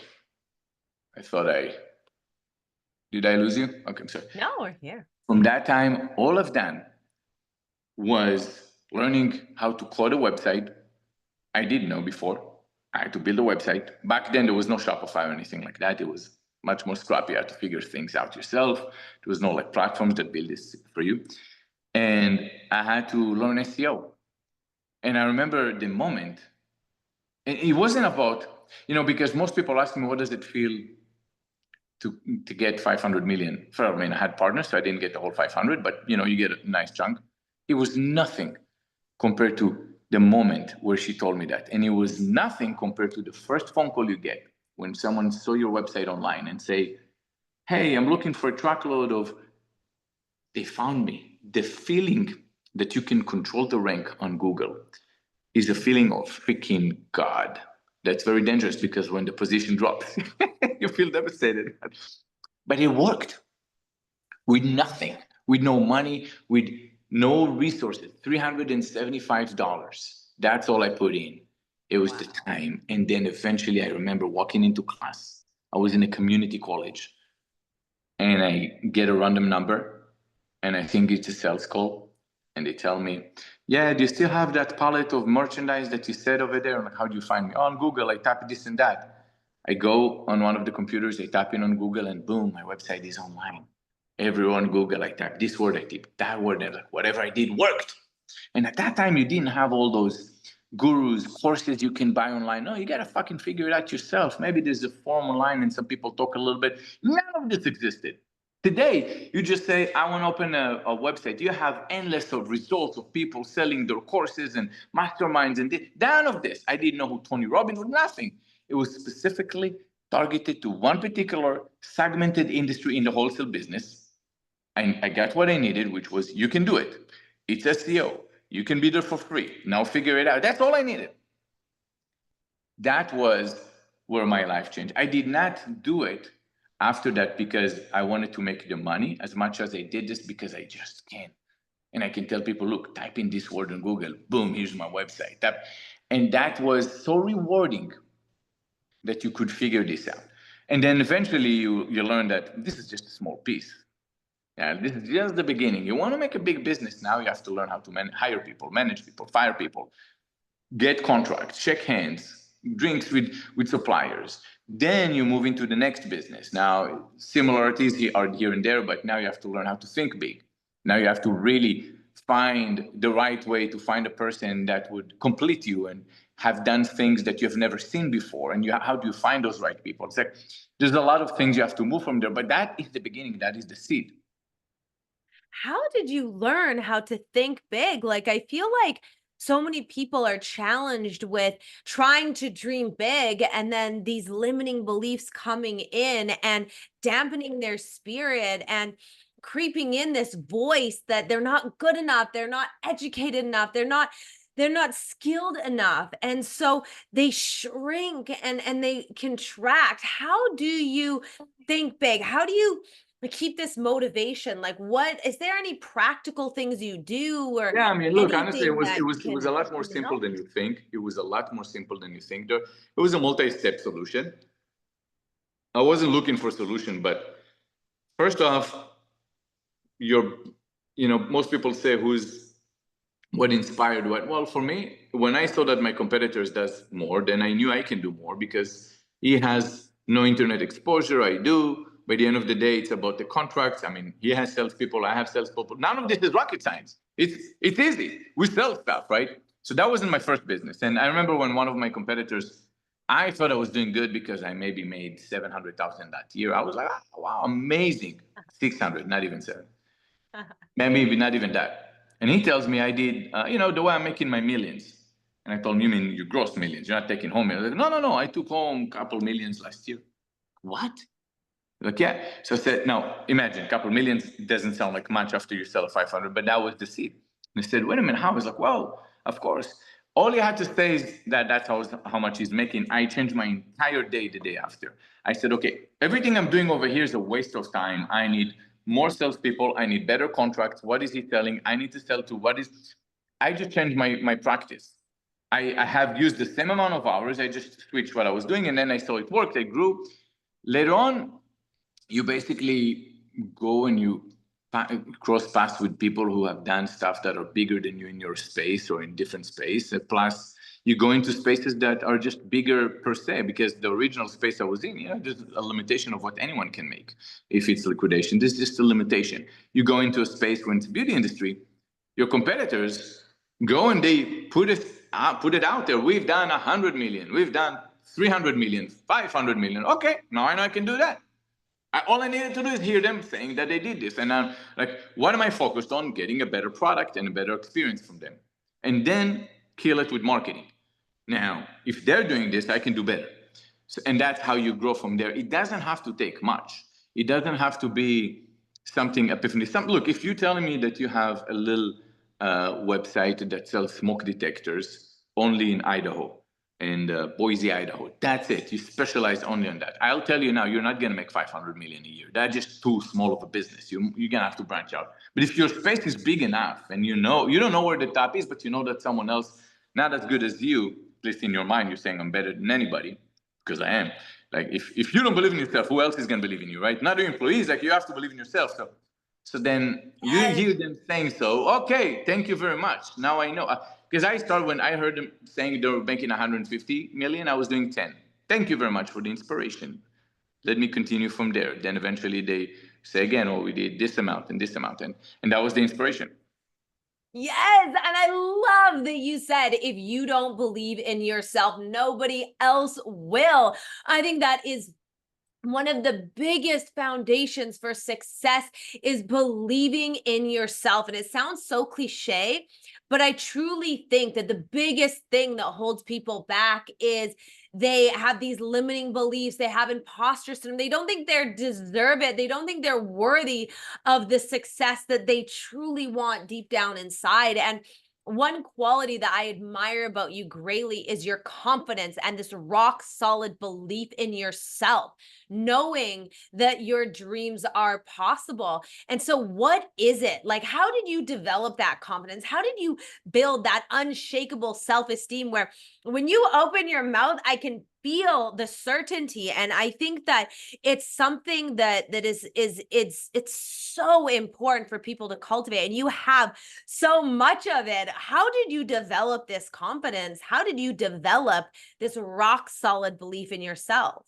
S2: Did I lose you? Okay, I'm sorry.
S1: No, we're here.
S2: From that time, all I've done was learning how to code a website. I didn't know before. I had to build a website. Back then, there was no Shopify or anything like that. It was much more scrappy. You had to figure things out yourself. There was no like platforms that build this for you. And I had to learn SEO. And I remember the moment, and it wasn't about, because most people ask me, what does it feel to get 500 million? I mean, I had partners, so I didn't get the whole 500, but you get a nice chunk. It was nothing compared to the moment where she told me that. And it was nothing compared to the first phone call you get when someone saw your website online and say, hey, I'm looking for a truckload of, they found me. The feeling that you can control the rank on Google is a feeling of freaking God. That's very dangerous because when the position drops, you feel devastated. But it worked with nothing, with no money, with no resources, $375. That's all I put in. It was the time. And then eventually I remember walking into class. I was in a community college and I get a random number and I think it's a sales call. And they tell me, yeah, do you still have that palette of merchandise that you said over there? I'm like, how do you find me? Oh, on Google, I tap this and that. I go on one of the computers, I tap in on Google and boom, my website is online. Everyone Google, I type this word, I type that word, and like whatever I did worked. And at that time, you didn't have all those gurus, courses you can buy online. No, you got to fucking figure it out yourself. Maybe there's a forum online and some people talk a little bit. None of this existed. Today, you just say, I want to open a website. You have endless of results of people selling their courses and masterminds and none of this. I didn't know who Tony Robbins was, nothing. It was specifically targeted to one particular segmented industry in the wholesale business. I got what I needed, which was you can do it. It's SEO. You can be there for free. Now figure it out. That's all I needed. That was where my life changed. I did not do it after that because I wanted to make the money as much as I did this because I just can. And I can tell people, look, type in this word on Google, boom, here's my website. And that was so rewarding that you could figure this out. And then eventually you learn that this is just a small piece. Yeah, this is just the beginning. You want to make a big business now, you have to learn how to hire people, manage people, fire people, get contracts, shake hands, drinks with suppliers. Then you move into the next business. Now, similarities are here and there, but now you have to learn how to think big. Now you have to really find the right way to find a person that would complete you and have done things that you've never seen before. And how do you find those right people? It's like there's a lot of things you have to move from there, but that is the beginning. That is the seed.
S1: How did you learn how to think big? Like, I feel like so many people are challenged with trying to dream big and then these limiting beliefs coming in and dampening their spirit and creeping in this voice that they're not good enough, they're not educated enough, they're not skilled enough, and so they shrink and they contract. How do you think big? How do you keep this motivation? Like, what is there any practical things you do or
S2: Yeah, I mean, look, honestly,
S1: anything that
S2: it was a
S1: can
S2: lot more
S1: even
S2: simple
S1: help?
S2: than you think. It was a lot more simple than you think. It was a multi-step solution. I wasn't looking for a solution, but first off, you're, most people say what inspired what. Well, for me, when I saw that my competitors does more, then I knew I can do more because he has no internet exposure. I do. By the end of the day, it's about the contracts. I mean, he has salespeople. I have salespeople. None of this is rocket science. It's easy. We sell stuff, right? So that wasn't my first business. And I remember when one of my competitors, I thought I was doing good because I maybe made 700,000 that year. I was like, oh, wow, amazing. 600, not even seven. Maybe not even that. And he tells me I did, the way I'm making my millions. And I told him, you mean you gross millions? You're not taking home millions? Like, no. I took home a couple millions last year. What? Like, yeah. So I said, now imagine a couple millions doesn't sound like much after you sell a 500, but that was the seed. And he said, wait a minute, how? I was like, well, of course. All you had to say is that that's how much he's making. I changed my entire day the day after. I said, okay, everything I'm doing over here is a waste of time. I need more salespeople. I need better contracts. What is he selling? I need to sell to what is. I just changed my practice. I have used the same amount of hours. I just switched what I was doing, and then I saw it worked. I grew. Later on, you basically go and you cross paths with people who have done stuff that are bigger than you in your space or in different space. Plus, you go into spaces that are just bigger per se because the original space I was in, there's a limitation of what anyone can make if it's liquidation. This is just a limitation. You go into a space when it's beauty industry, your competitors go and they put it out there. We've done 100 million, we've done 300 million, 500 million. Okay, now I know I can do that. All I needed to do is hear them saying that they did this. And I'm like, what am I focused on? Getting a better product and a better experience from them. And then kill it with marketing. Now, if they're doing this, I can do better. So, and that's how you grow from there. It doesn't have to take much. It doesn't have to be something epiphany. Look, if you're telling me that you have a little website that sells smoke detectors only in Idaho, and Boise, Idaho. That's it. You specialize only on that. I'll tell you now, you're not going to make 500 million a year. That's just too small of a business. You're going to have to branch out. But if your space is big enough and you don't know where the top is, but you know that someone else not as good as you, at least in your mind, you're saying I'm better than anybody because I am. Like if you don't believe in yourself, who else is going to believe in you, right? Not your employees. Like you have to believe in yourself. So then you
S1: Yes.
S2: hear them saying so. Okay, thank you very much. Now I know. Because I started when I heard them saying they were making 150 million, I was doing 10. Thank you very much for the inspiration. Let me continue from there. Then eventually they say again, oh, we did this amount and this amount. And that was the inspiration.
S1: Yes. And I love that you said, if you don't believe in yourself, nobody else will. I think that is one of the biggest foundations for success is believing in yourself. And it sounds so cliche, but I truly think that the biggest thing that holds people back is they have these limiting beliefs. They have imposter syndrome. They don't think they deserve it. They don't think they're worthy of the success that they truly want deep down inside. And one quality that I admire about you greatly is your confidence and this rock solid belief in yourself, knowing that your dreams are possible. And so, what is it? Like, how did you develop that confidence? How did you build that unshakable self esteem where when you open your mouth, I can feel the certainty? And I think that it's something that is it's so important for people to cultivate, and you have so much of it. How did you develop this confidence? How did you develop this rock solid belief in yourself?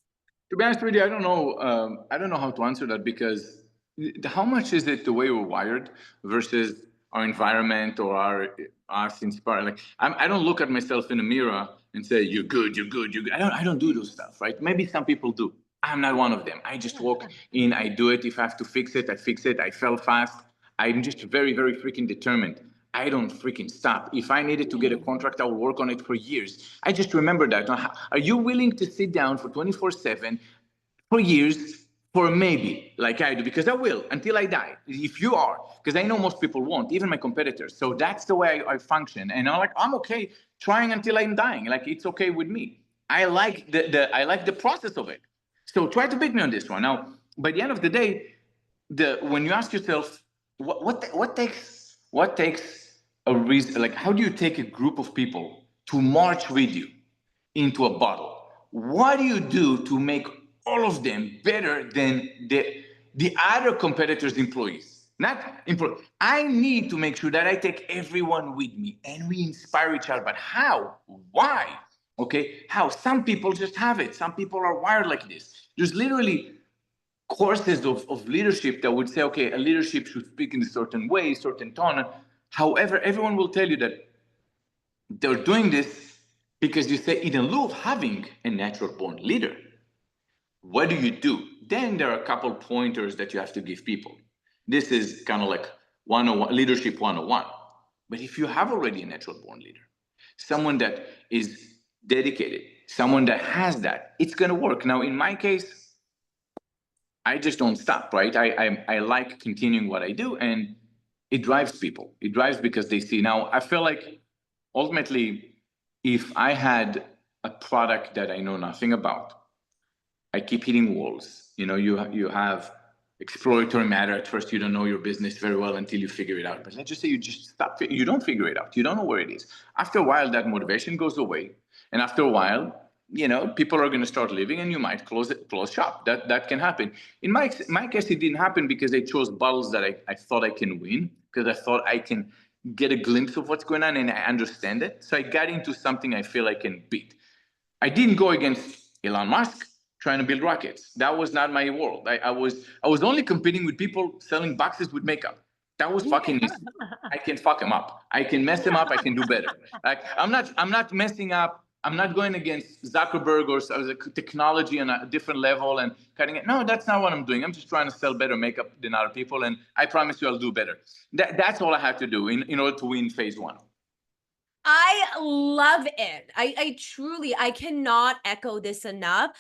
S2: To be honest with you, I don't know. I don't know how to answer that because how much is it the way we're wired versus our environment or our us inspired? Like I don't look at myself in the mirror and say you're good, you're good, you're good. I don't do those stuff, right? Maybe some people do. I'm not one of them. I just walk in, I do it. If I have to fix it, I fix it. I fell fast. I'm just very, very freaking determined. I don't freaking stop. If I needed to get a contract, I will work on it for years. I just remember that. Are you willing to sit down for 24/7 for years for maybe like I do? Because I will until I die. If you are, because I know most people won't, even my competitors. So that's the way I function. And I'm okay trying until I'm dying. Like it's okay with me. I like the process of it. So try to beat me on this one. Now, by the end of the day, when you ask yourself what takes a reason, like how do you take a group of people to march with you into a bottle? What do you do to make all of them better than the other competitors' employees? Not employees. I need to make sure that I take everyone with me and we inspire each other. But how? Why? Okay, how? Some people just have it. Some people are wired like this. There's literally courses of leadership that would say, okay, a leadership should speak in a certain way, certain tone. However, everyone will tell you that they're doing this because you say, in lieu of having a natural born leader, what do you do? Then there are a couple pointers that you have to give people. This is kind of like 101, leadership 101. But if you have already a natural born leader, someone that is dedicated, someone that has that, it's going to work. Now, in my case, I just don't stop, right? I like continuing what I do, and it drives people. It drives because they see. Now, I feel like ultimately, if I had a product that I know nothing about, I keep hitting walls. You have exploratory matter. At first, you don't know your business very well until you figure it out. But let's just say you just stop. You don't figure it out. You don't know where it is. After a while, that motivation goes away, and after a while, people are going to start leaving, and you might close shop. That can happen. In my case, it didn't happen because I chose battles that I thought I can win, because I thought I can get a glimpse of what's going on and I understand it. So I got into something I feel I can beat. I didn't go against Elon Musk trying to build rockets. That was not my world. I was only competing with people selling boxes with makeup. That was fucking easy. I can fuck them up. I can mess them up. I can do better. Like I'm not messing up. I'm not going against Zuckerberg or technology on a different level and cutting it. No, that's not what I'm doing. I'm just trying to sell better makeup than other people, and I promise you I'll do better. That's all I had to do in order to win phase one.
S1: I love it. I truly, I cannot echo this enough.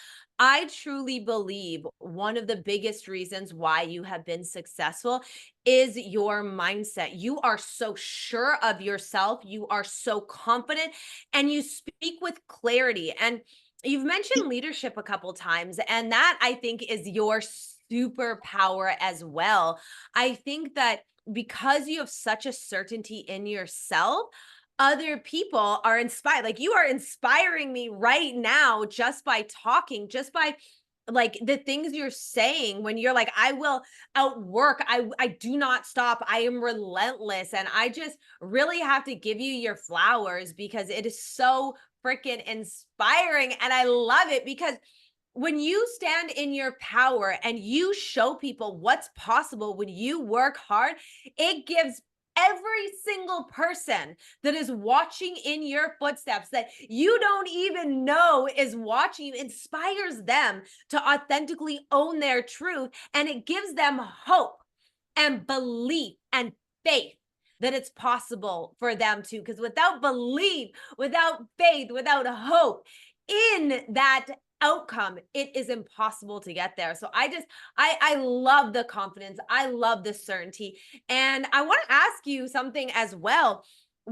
S1: I truly believe one of the biggest reasons why you have been successful is your mindset. You are so sure of yourself, you are so confident, and you speak with clarity. And you've mentioned leadership a couple times, and that I think is your superpower as well. I think that because you have such a certainty in yourself, other people are inspired. Like, you are inspiring me right now just by talking, just by like the things you're saying when you're like, I will outwork, I do not stop, I am relentless. And I just really have to give you your flowers because it is so freaking inspiring. And I love it because when you stand in your power and you show people what's possible when you work hard, it gives every single person that is watching in your footsteps that you don't even know is watching you, inspires them to authentically own their truth, and it gives them hope and belief and faith that it's possible for them to. Because without belief, without faith, without hope in that outcome, it is impossible to get there. So I love the confidence. I love the certainty. And I want to ask you something as well.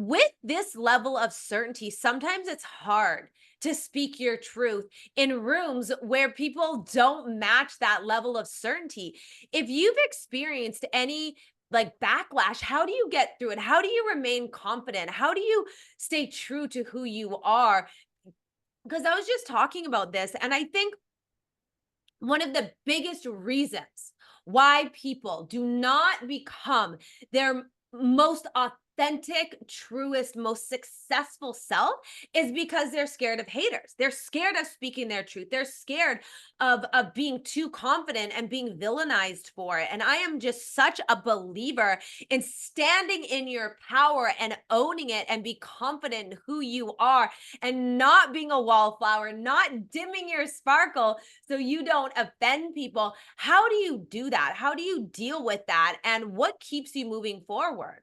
S1: with this level of certainty, sometimes it's hard to speak your truth in rooms where people don't match that level of certainty. If you've experienced any like backlash, how do you get through it? How do you remain confident? How do you stay true to who you are? Because I was just talking about this, and I think one of the biggest reasons why people do not become their most authentic, truest, most successful self is because they're scared of haters. They're scared of speaking their truth. They're scared of being too confident and being villainized for it. And I am just such a believer in standing in your power and owning it and be confident in who you are and not being a wallflower, not dimming your sparkle so you don't offend people. How do you do that? How do you deal with that? And what keeps you moving forward?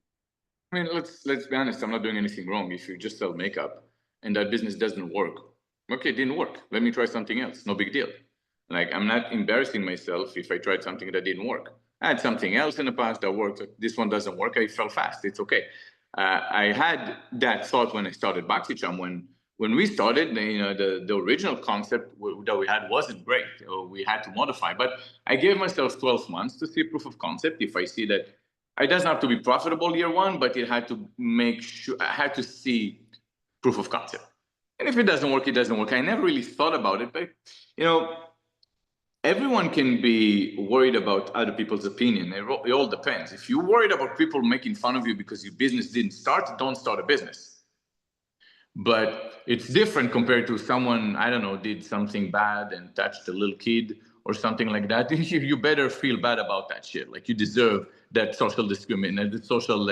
S2: I mean, let's be honest. I'm not doing anything wrong. If you just sell makeup and that business doesn't work, okay, it didn't work. Let me try something else. No big deal. Like, I'm not embarrassing myself if I tried something that didn't work. I had something else in the past that worked. This one doesn't work. I fell fast. It's okay. I had that thought when I started BoxyCharm. When we started, the original concept that we had wasn't great. We had to modify. But I gave myself 12 months to see proof of concept. If I see that it doesn't have to be profitable year one, but it had to make sure I had to see proof of concept. And if it doesn't work, it doesn't work. I never really thought about it, but everyone can be worried about other people's opinion. It all depends. If you're worried about people making fun of you because your business didn't start, don't start a business. But it's different compared to someone, I don't know, did something bad and touched a little kid or something like that. You better feel bad about that shit. Like, you deserve that social discrimination, that social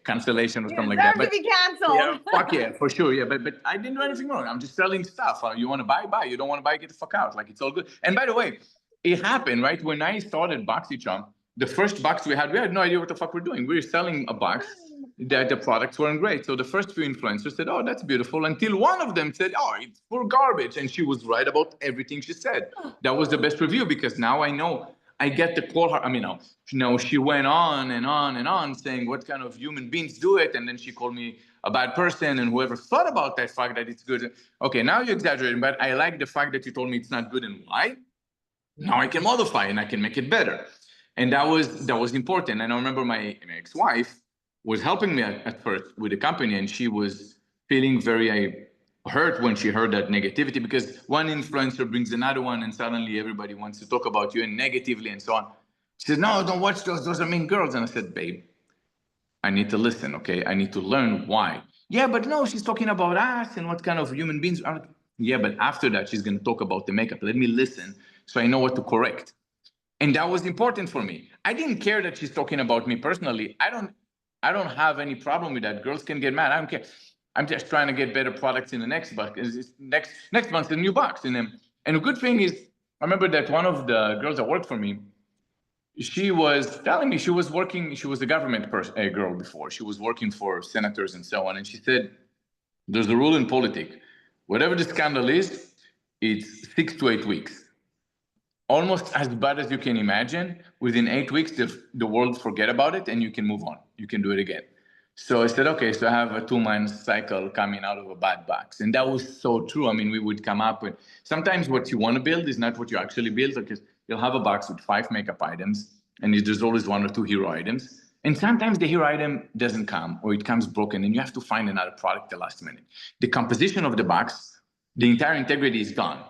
S2: cancellation or something like that.
S1: But to be canceled.
S2: Yeah, fuck yeah, for sure. Yeah, but I didn't do anything wrong. I'm just selling stuff. You want to buy, buy. You don't want to buy, get the fuck out. Like, it's all good. And by the way, it happened, right? When I started BoxyCharm, the first box we had no idea what the fuck we're doing. We were selling a box that the products weren't great. So the first few influencers said, oh, that's beautiful. Until one of them said, oh, it's for garbage. And she was right about everything she said. That was the best review, because now I know I get to call her. I mean, she went on and on and on saying what kind of human beings do it. And then she called me a bad person, and whoever thought about that fact that it's good. Okay, now you're exaggerating, but I like the fact that you told me it's not good and why. Now I can modify and I can make it better. And that was important. And I remember my ex-wife was helping me at first with the company, and she was feeling very hurt when she heard that negativity, because one influencer brings another one and suddenly everybody wants to talk about you and negatively and so on. She said, no, don't watch those are mean girls. And I said, babe, I need to listen, okay? I need to learn why. Yeah, but no, she's talking about us and what kind of human beings are. Yeah, but after that, she's gonna talk about the makeup. Let me listen so I know what to correct. And that was important for me. I didn't care that she's talking about me personally. I don't have any problem with that. Girls can get mad. I don't care. I'm just trying to get better products in the next box. Next month's a new box. And a good thing is, I remember that one of the girls that worked for me, she was telling me she was a government girl before. She was working for senators and so on. And she said, there's a rule in politics. Whatever the scandal is, it's 6 to 8 weeks. Almost as bad as you can imagine. Within 8 weeks, the world forget about it and you can move on. You can do it again. So I said, okay, so I have a 2-month cycle coming out of a bad box. And that was so true. I mean, we would come up with, sometimes what you want to build is not what you actually build, because you'll have a box with 5 makeup items and there's always 1 or 2 hero items. And sometimes the hero item doesn't come, or it comes broken, and you have to find another product at the last minute. The composition of the box, the entire integrity is gone.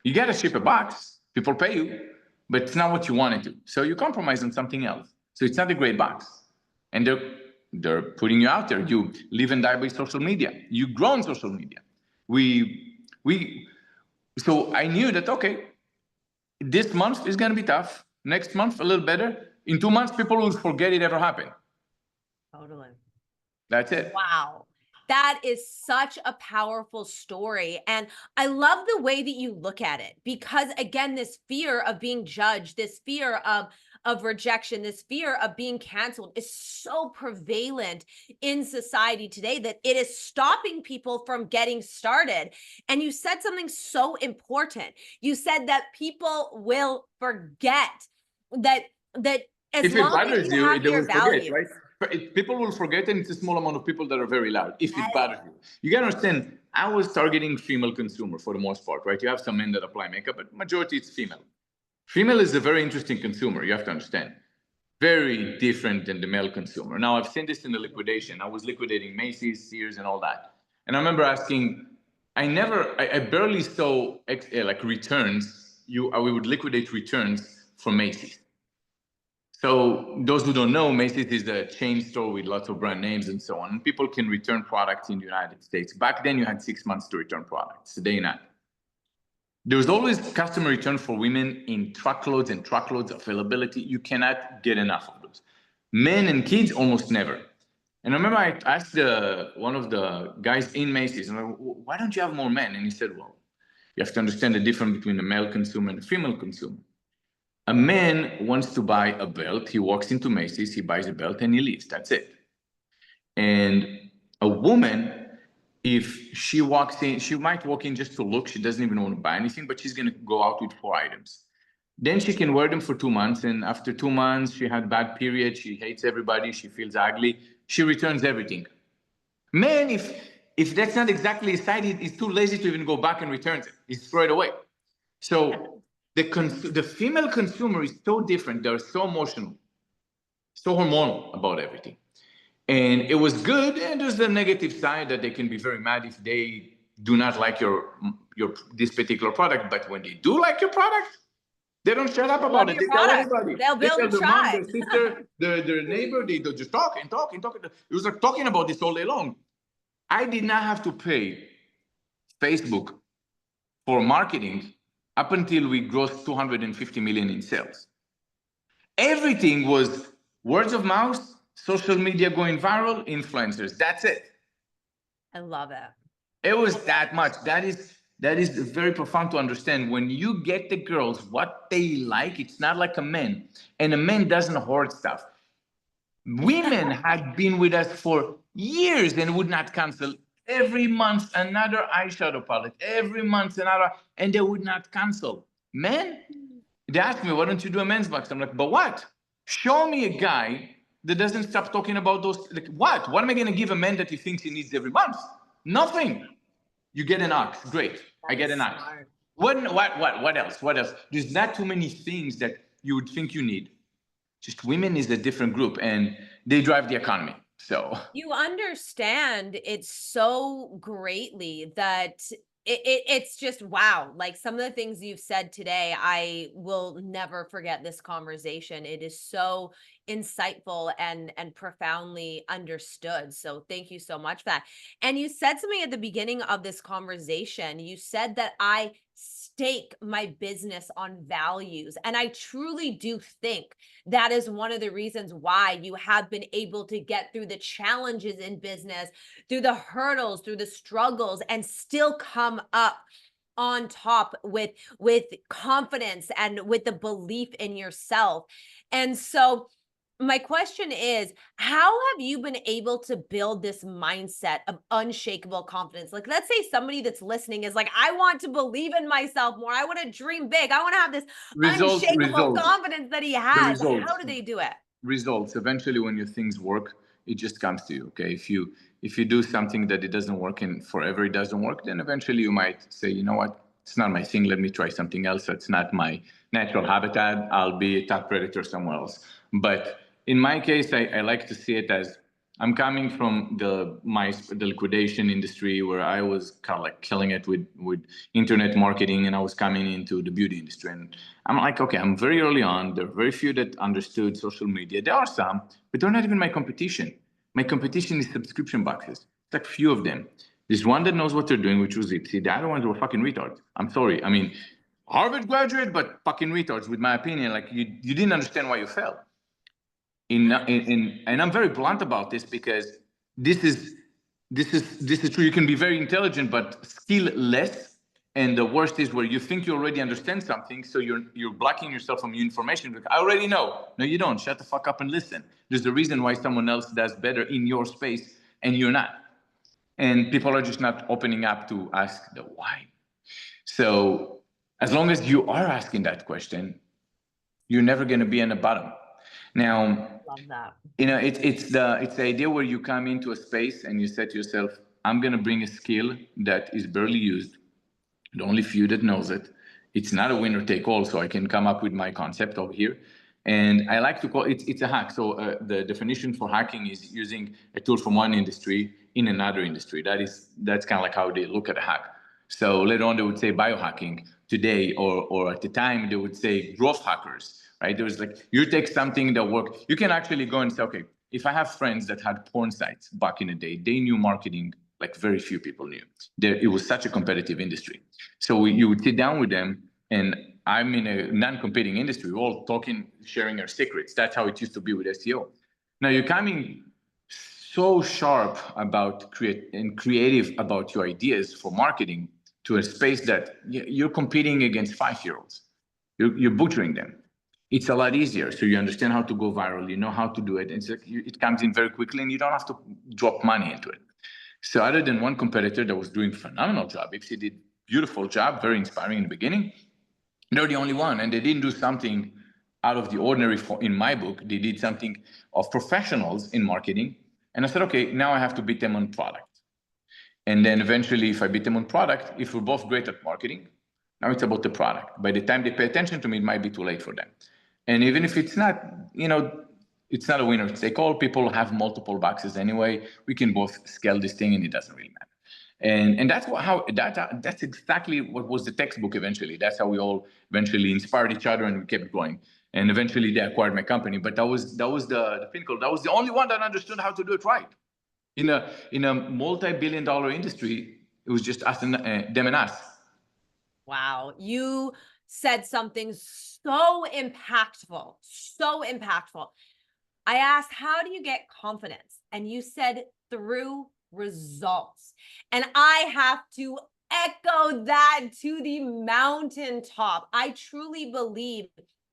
S2: You got to ship a box, people pay you, but it's not what you wanted to. So you compromise on something else. So it's not a great box. And they're putting you out there. You live and die by social media. You grow on social media. So I knew that, okay, this month is going to be tough. Next month, a little better. In 2 months, people will forget it ever happened.
S1: Totally.
S2: That's it.
S1: Wow. That is such a powerful story. And I love the way that you look at it, because again, this fear of being judged, this fear of rejection, this fear of being canceled is so prevalent in society today that it is stopping people from getting started. And you said something so important. You said that people will forget that as
S2: if
S1: long
S2: it bothers
S1: as you
S2: you,
S1: have
S2: they
S1: your
S2: will forget,
S1: values.
S2: right? people will forget, and it's a small amount of people that are very loud if it bothers you. You gotta understand, I was targeting female consumer for the most part, right? You have some men that apply makeup, but majority it's female. Female is a very interesting consumer, you have to understand. Very different than the male consumer. Now, I've seen this in the liquidation. I was liquidating Macy's, Sears, and all that. And I remember asking, I barely saw like returns. We would liquidate returns for Macy's. So those who don't know, Macy's is a chain store with lots of brand names and so on. And people can return products in the United States. Back then, you had 6 months to return products. Today, not. There was always customer return for women in truckloads and truckloads of availability. You cannot get enough of those. Men and kids, almost never. And I remember I asked one of the guys in Macy's, I'm like, why don't you have more men? And he said, well, you have to understand the difference between a male consumer and a female consumer. A man wants to buy a belt. He walks into Macy's, he buys a belt, and he leaves. That's it. And a woman, if she walks in, she might walk in just to look. She doesn't even want to buy anything, but she's going to go out with 4 items. Then she can wear them for 2 months. And after 2 months, she had bad period. She hates everybody. She feels ugly. She returns everything. Man, if that's not exactly his side, he's too lazy to even go back and return it. He's throw it away. So the female consumer is so different. They're so emotional, so hormonal about everything. And it was good, and there's the negative side that they can be very mad if they do not like your this particular product. But when they do like your product, they don't shut up about it. They tell everybody.
S1: They'll build a
S2: their
S1: tribe.
S2: Mom, their sister, their neighbor. They just talk and talk and talk. It was like talking about this all day long. I did not have to pay Facebook for marketing up until we grossed 250 million in sales. Everything was words of mouth, social media going viral, influencers. That's it.
S1: I love it.
S2: It was that much. That is very profound to understand. When you get the girls what they like, it's not like a man. And a man doesn't hoard stuff. Women had been with us for years and would not cancel. Every month, another eyeshadow palette. Every month, another, and they would not cancel. Men, they asked me, why don't you do a men's box? I'm like, but what? Show me a guy that doesn't stop talking about those. Like, what? What am I going to give a man that he thinks he needs every month? Nothing. You get an ox. Great. I get an ox. What else? What else? There's not too many things that you would think you need. Just women is a different group, and they drive the economy. So
S1: you understand it so greatly that it's just wow. Like some of the things you've said today, I will never forget this conversation. It is so insightful and profoundly understood. So thank you so much for that. And you said something at the beginning of this conversation. You said that I stake my business on values. And I truly do think that is one of the reasons why you have been able to get through the challenges in business, through the hurdles, through the struggles, and still come up on top with confidence and with the belief in yourself. And so my question is, how have you been able to build this mindset of unshakable confidence? Like, let's say somebody that's listening is like, I want to believe in myself more. I want to dream big. I want to have this unshakable confidence that he has. How do they do it?
S2: Results. Eventually, when your things work, it just comes to you. Okay. If you do something that it doesn't work and forever it doesn't work, then eventually you might say, you know what? It's not my thing. Let me try something else. That's not my natural habitat. I'll be a top predator somewhere else. But in my case, I like to see it as I'm coming from the liquidation industry where I was kind of like killing it with internet marketing, and I was coming into the beauty industry. And I'm like, okay, I'm very early on. There are very few that understood social media. There are some, but they're not even my competition. My competition is subscription boxes. It's like few of them. There's one that knows what they're doing, which was Ipsy. The other ones were fucking retards. I'm sorry. I mean, Harvard graduate, but fucking retards, with my opinion. Like you didn't understand why you fell. And I'm very blunt about this because this is true. You can be very intelligent, but skill less. And the worst is where you think you already understand something, so you're blocking yourself from new information. Like, I already know. No, you don't. Shut the fuck up and listen. There's a reason why someone else does better in your space and you're not. And people are just not opening up to ask the why. So as long as you are asking that question, you're never going to be in the bottom. Now,
S1: Love that.
S2: It's the idea where you come into a space and you say to yourself, I'm going to bring a skill that is barely used, the only few that knows it. It's not a winner take all, so I can come up with my concept over here. And I like to call it's a hack. So the definition for hacking is using a tool from one industry in another industry. That's kind of like how they look at a hack. So later on they would say biohacking. Today or at the time they would say growth hackers, right? There's like, you take something that works. You can actually go and say, okay, if I have friends that had porn sites back in the day, they knew marketing like very few people knew. It was such a competitive industry. So you would sit down with them, and I'm in a non-competing industry. We're all talking, sharing our secrets. That's how it used to be with SEO. Now you're coming so sharp about creative about your ideas for marketing to a space that you're competing against 5-year-olds. You're butchering them. It's a lot easier. So you understand how to go viral. You know how to do it. It's like it comes in very quickly, and you don't have to drop money into it. So other than one competitor that was doing a phenomenal job, Ipsy did beautiful job, very inspiring in the beginning. They're the only one, and they didn't do something out of the ordinary in my book. They did something of professionals in marketing. And I said, okay, now I have to beat them on product. And then eventually, if I beat them on product, if we're both great at marketing, now it's about the product. By the time they pay attention to me, it might be too late for them. And even if it's not, it's not a winner take all. People have multiple boxes anyway. We can both scale this thing, and it doesn't really matter. And that's exactly what was the textbook eventually. That's how we all eventually inspired each other, and we kept going. And eventually they acquired my company. But that was the pinnacle. That was the only one that understood how to do it right. In a multi-billion-dollar industry, it was just us and them and us.
S1: Wow, you said something so impactful, so impactful. I asked, how do you get confidence? And you said through results. And I have to echo that to the mountaintop. I truly believe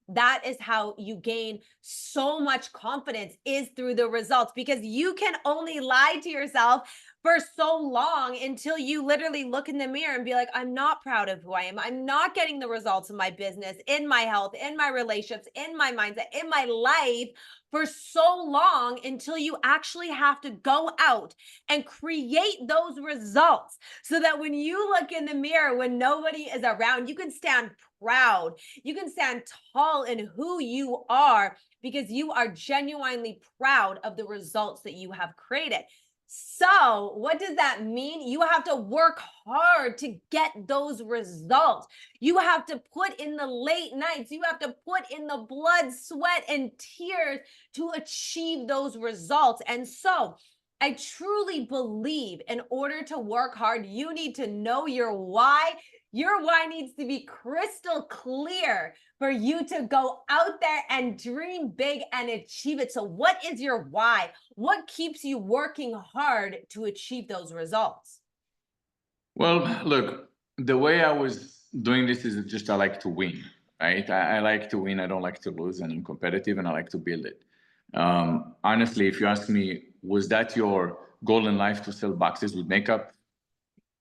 S1: that is how you gain so much confidence, is through the results, because you can only lie to yourself for so long until you literally look in the mirror and be like, I'm not proud of who I am. I'm not getting the results in my business, in my health, in my relationships, in my mindset, in my life for so long, until you actually have to go out and create those results so that when you look in the mirror, when nobody is around, you can stand proud. You can stand tall in who you are, because you are genuinely proud of the results that you have created. So what does that mean? You have to work hard to get those results. You have to put in the late nights. You have to put in the blood, sweat, and tears to achieve those results. And so I truly believe in order to work hard, you need to know your why. Your why needs to be crystal clear for you to go out there and dream big and achieve it. So what is your why? What keeps you working hard to achieve those results?
S2: Well, look, the way I was doing this is just I like to win, right? I like to win. I don't like to lose, and I'm competitive, and I like to build it. Honestly, if you ask me, was that your goal in life, to sell boxes with makeup?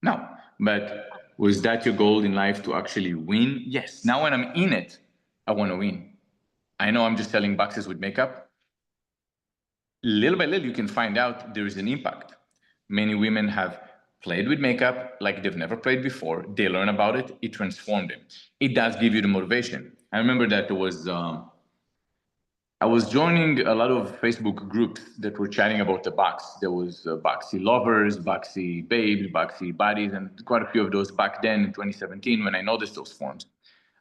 S2: No. But was that your goal in life, to actually win? Yes. Now when I'm in it, I want to win. I know I'm just selling boxes with makeup. Little by little, you can find out there is an impact. Many women have played with makeup like they've never played before. They learn about it. It transformed them. It does give you the motivation. I remember that there was I was joining a lot of Facebook groups that were chatting about the box. There was boxy lovers, boxy babes, boxy bodies, and quite a few of those back then in 2017 when I noticed those forums.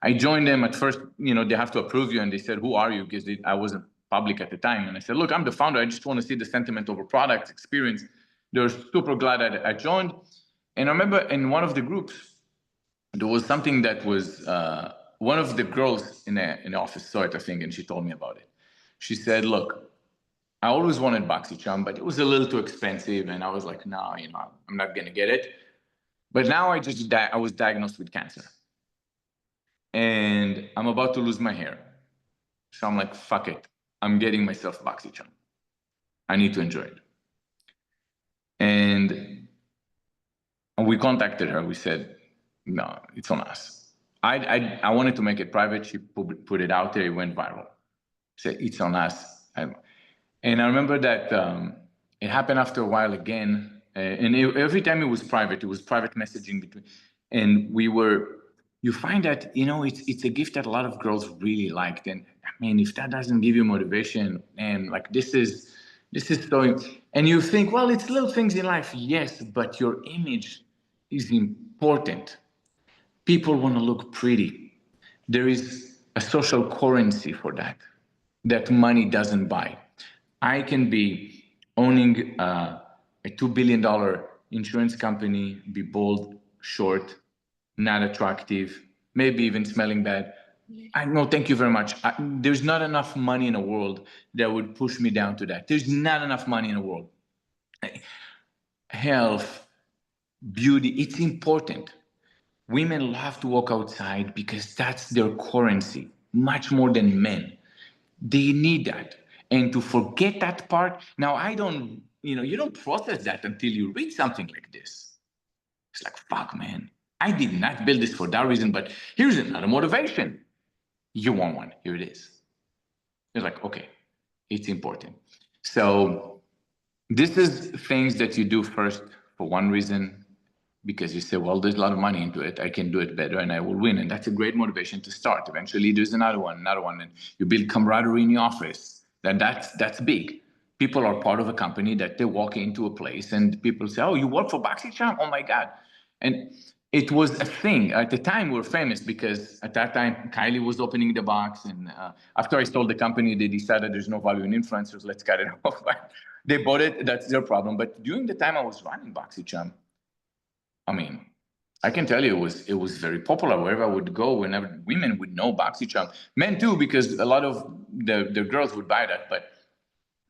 S2: I joined them at first, they have to approve you, and they said, who are you? Because I wasn't public at the time. And I said, look, I'm the founder. I just want to see the sentiment over products, experience. They were super glad I joined. And I remember in one of the groups, there was something that was, one of the girls in the office saw it, I think, and she told me about it. She said, look, I always wanted BoxyCharm, but it was a little too expensive. And I was like, no, I'm not going to get it. But now I was diagnosed with cancer. And I'm about to lose my hair. So I'm like, fuck it. I'm getting myself BoxyCharm. I need to enjoy it. And we contacted her. We said, no, it's on us. I wanted to make it private. She put it out there. It went viral. Said, it's on us. And I remember that it happened after a while again. Every time it was private messaging between, and you find that, it's a gift that a lot of girls really liked. And I mean, if that doesn't give you motivation, and like this is so, and you think, well, it's little things in life, yes, but your image is important. People want to look pretty. There is a social currency for that money doesn't buy. I can be owning a $2 billion insurance company, be bald, short, not attractive, maybe even smelling bad. I no, thank you very much. There's not enough money in the world that would push me down to that. There's not enough money in the world. Health, beauty, it's important. Women love to walk outside because that's their currency, much more than men. They need that. And to forget that part, now I don't, you don't process that until you read something like this. It's like, fuck, man, I did not build this for that reason, but here's another motivation. You want one, here it is. It's like, okay, it's important. So this is things that you do first for one reason, because you say, well, there's a lot of money into it. I can do it better and I will win. And that's a great motivation to start. Eventually, there's another one, and you build camaraderie in the office. That's big. People are part of a company that they walk into a place and people say, oh, you work for BoxyCharm? Oh my God. And it was a thing. At the time, we were famous because at that time, Kylie was opening the box. And after I sold the company, they decided there's no value in influencers. Let's cut it off. They bought it. That's their problem. But during the time I was running BoxyCharm, I mean, I can tell you it was very popular wherever I would go. Whenever women would know BoxyCharm, men too, because a lot of the girls would buy that. But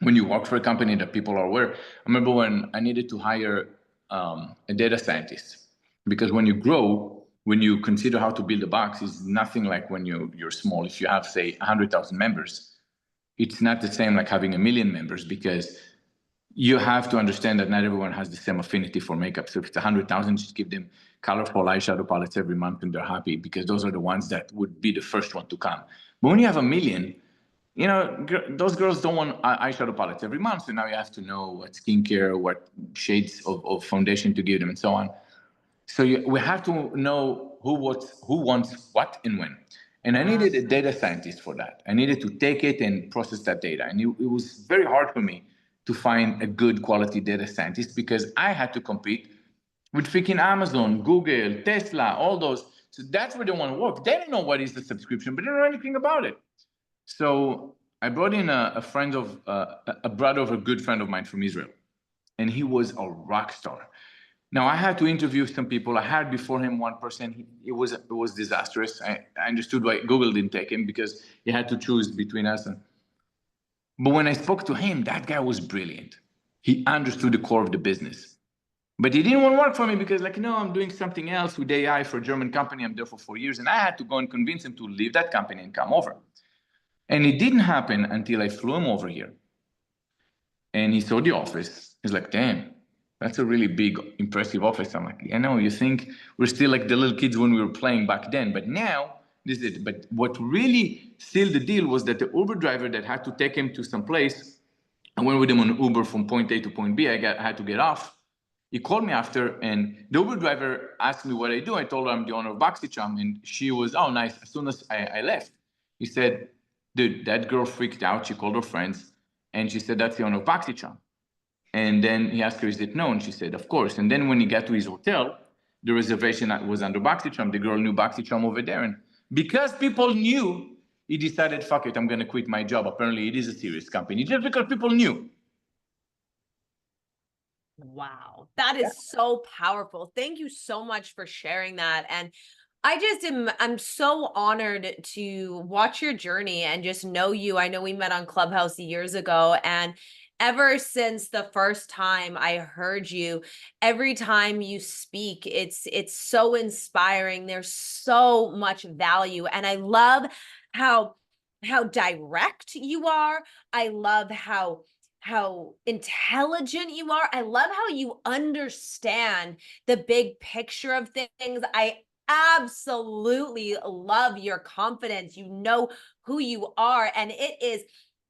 S2: when you work for a company that people are aware, I remember when I needed to hire a data scientist, because when you grow, when you consider how to build a box, is nothing like when you're small. If you have, say, 100,000 members, it's not the same like having 1 million members, because you have to understand that not everyone has the same affinity for makeup. So if it's 100,000, just give them colorful eyeshadow palettes every month and they're happy, because those are the ones that would be the first one to come. But when you have 1 million, those girls don't want eyeshadow palettes every month. So now you have to know what skincare, what shades of foundation to give them, and so on. So we have to know who wants what and when. And I needed a data scientist for that. I needed to take it and process that data. And it was very hard for me to find a good quality data scientist, because I had to compete with freaking Amazon, Google, Tesla, all those. So that's where they want to work. They don't know what is the subscription, but they don't know anything about it. So I brought in a brother of a good friend of mine from Israel, and he was a rock star. Now I had to interview some people. I had before him one person. It was disastrous. I understood why Google didn't take him, because he had to choose between us. But when I spoke to him, that guy was brilliant. He understood the core of the business. But he didn't want to work for me because, like, no, I'm doing something else with AI for a German company. I'm there for 4 years. And I had to go and convince him to leave that company and come over. And it didn't happen until I flew him over here. And he saw the office. He's like, damn, that's a really big, impressive office. I'm like, I know, you think we're still like the little kids when we were playing back then. But now, this is it. But what really sealed the deal was that the Uber driver that had to take him to some place, I went with him on Uber from point A to point B. I had to get off. He called me after, and the Uber driver asked me what I do. I told her I'm the owner of BoxyCharm, and she was, oh, nice. As soon as I left, he said, dude, that girl freaked out. She called her friends, and she said, that's the owner of BoxyCharm. And then he asked her, is it known? She said, of course. And then when he got to his hotel, the reservation was under BoxyCharm. The girl knew BoxyCharm over there. And because people knew, he decided, fuck it, I'm going to quit my job. Apparently, it is a serious company, just because people knew.
S1: Wow, that is so powerful. Thank you so much for sharing that. And I'm so honored to watch your journey and just know you. I know we met on Clubhouse years ago, and ever since the first time I heard you, every time you speak, it's so inspiring. There's so much value, and I love how direct you are. I love how intelligent you are. I love how you understand the big picture of things. I absolutely love your confidence. You know who you are, and it is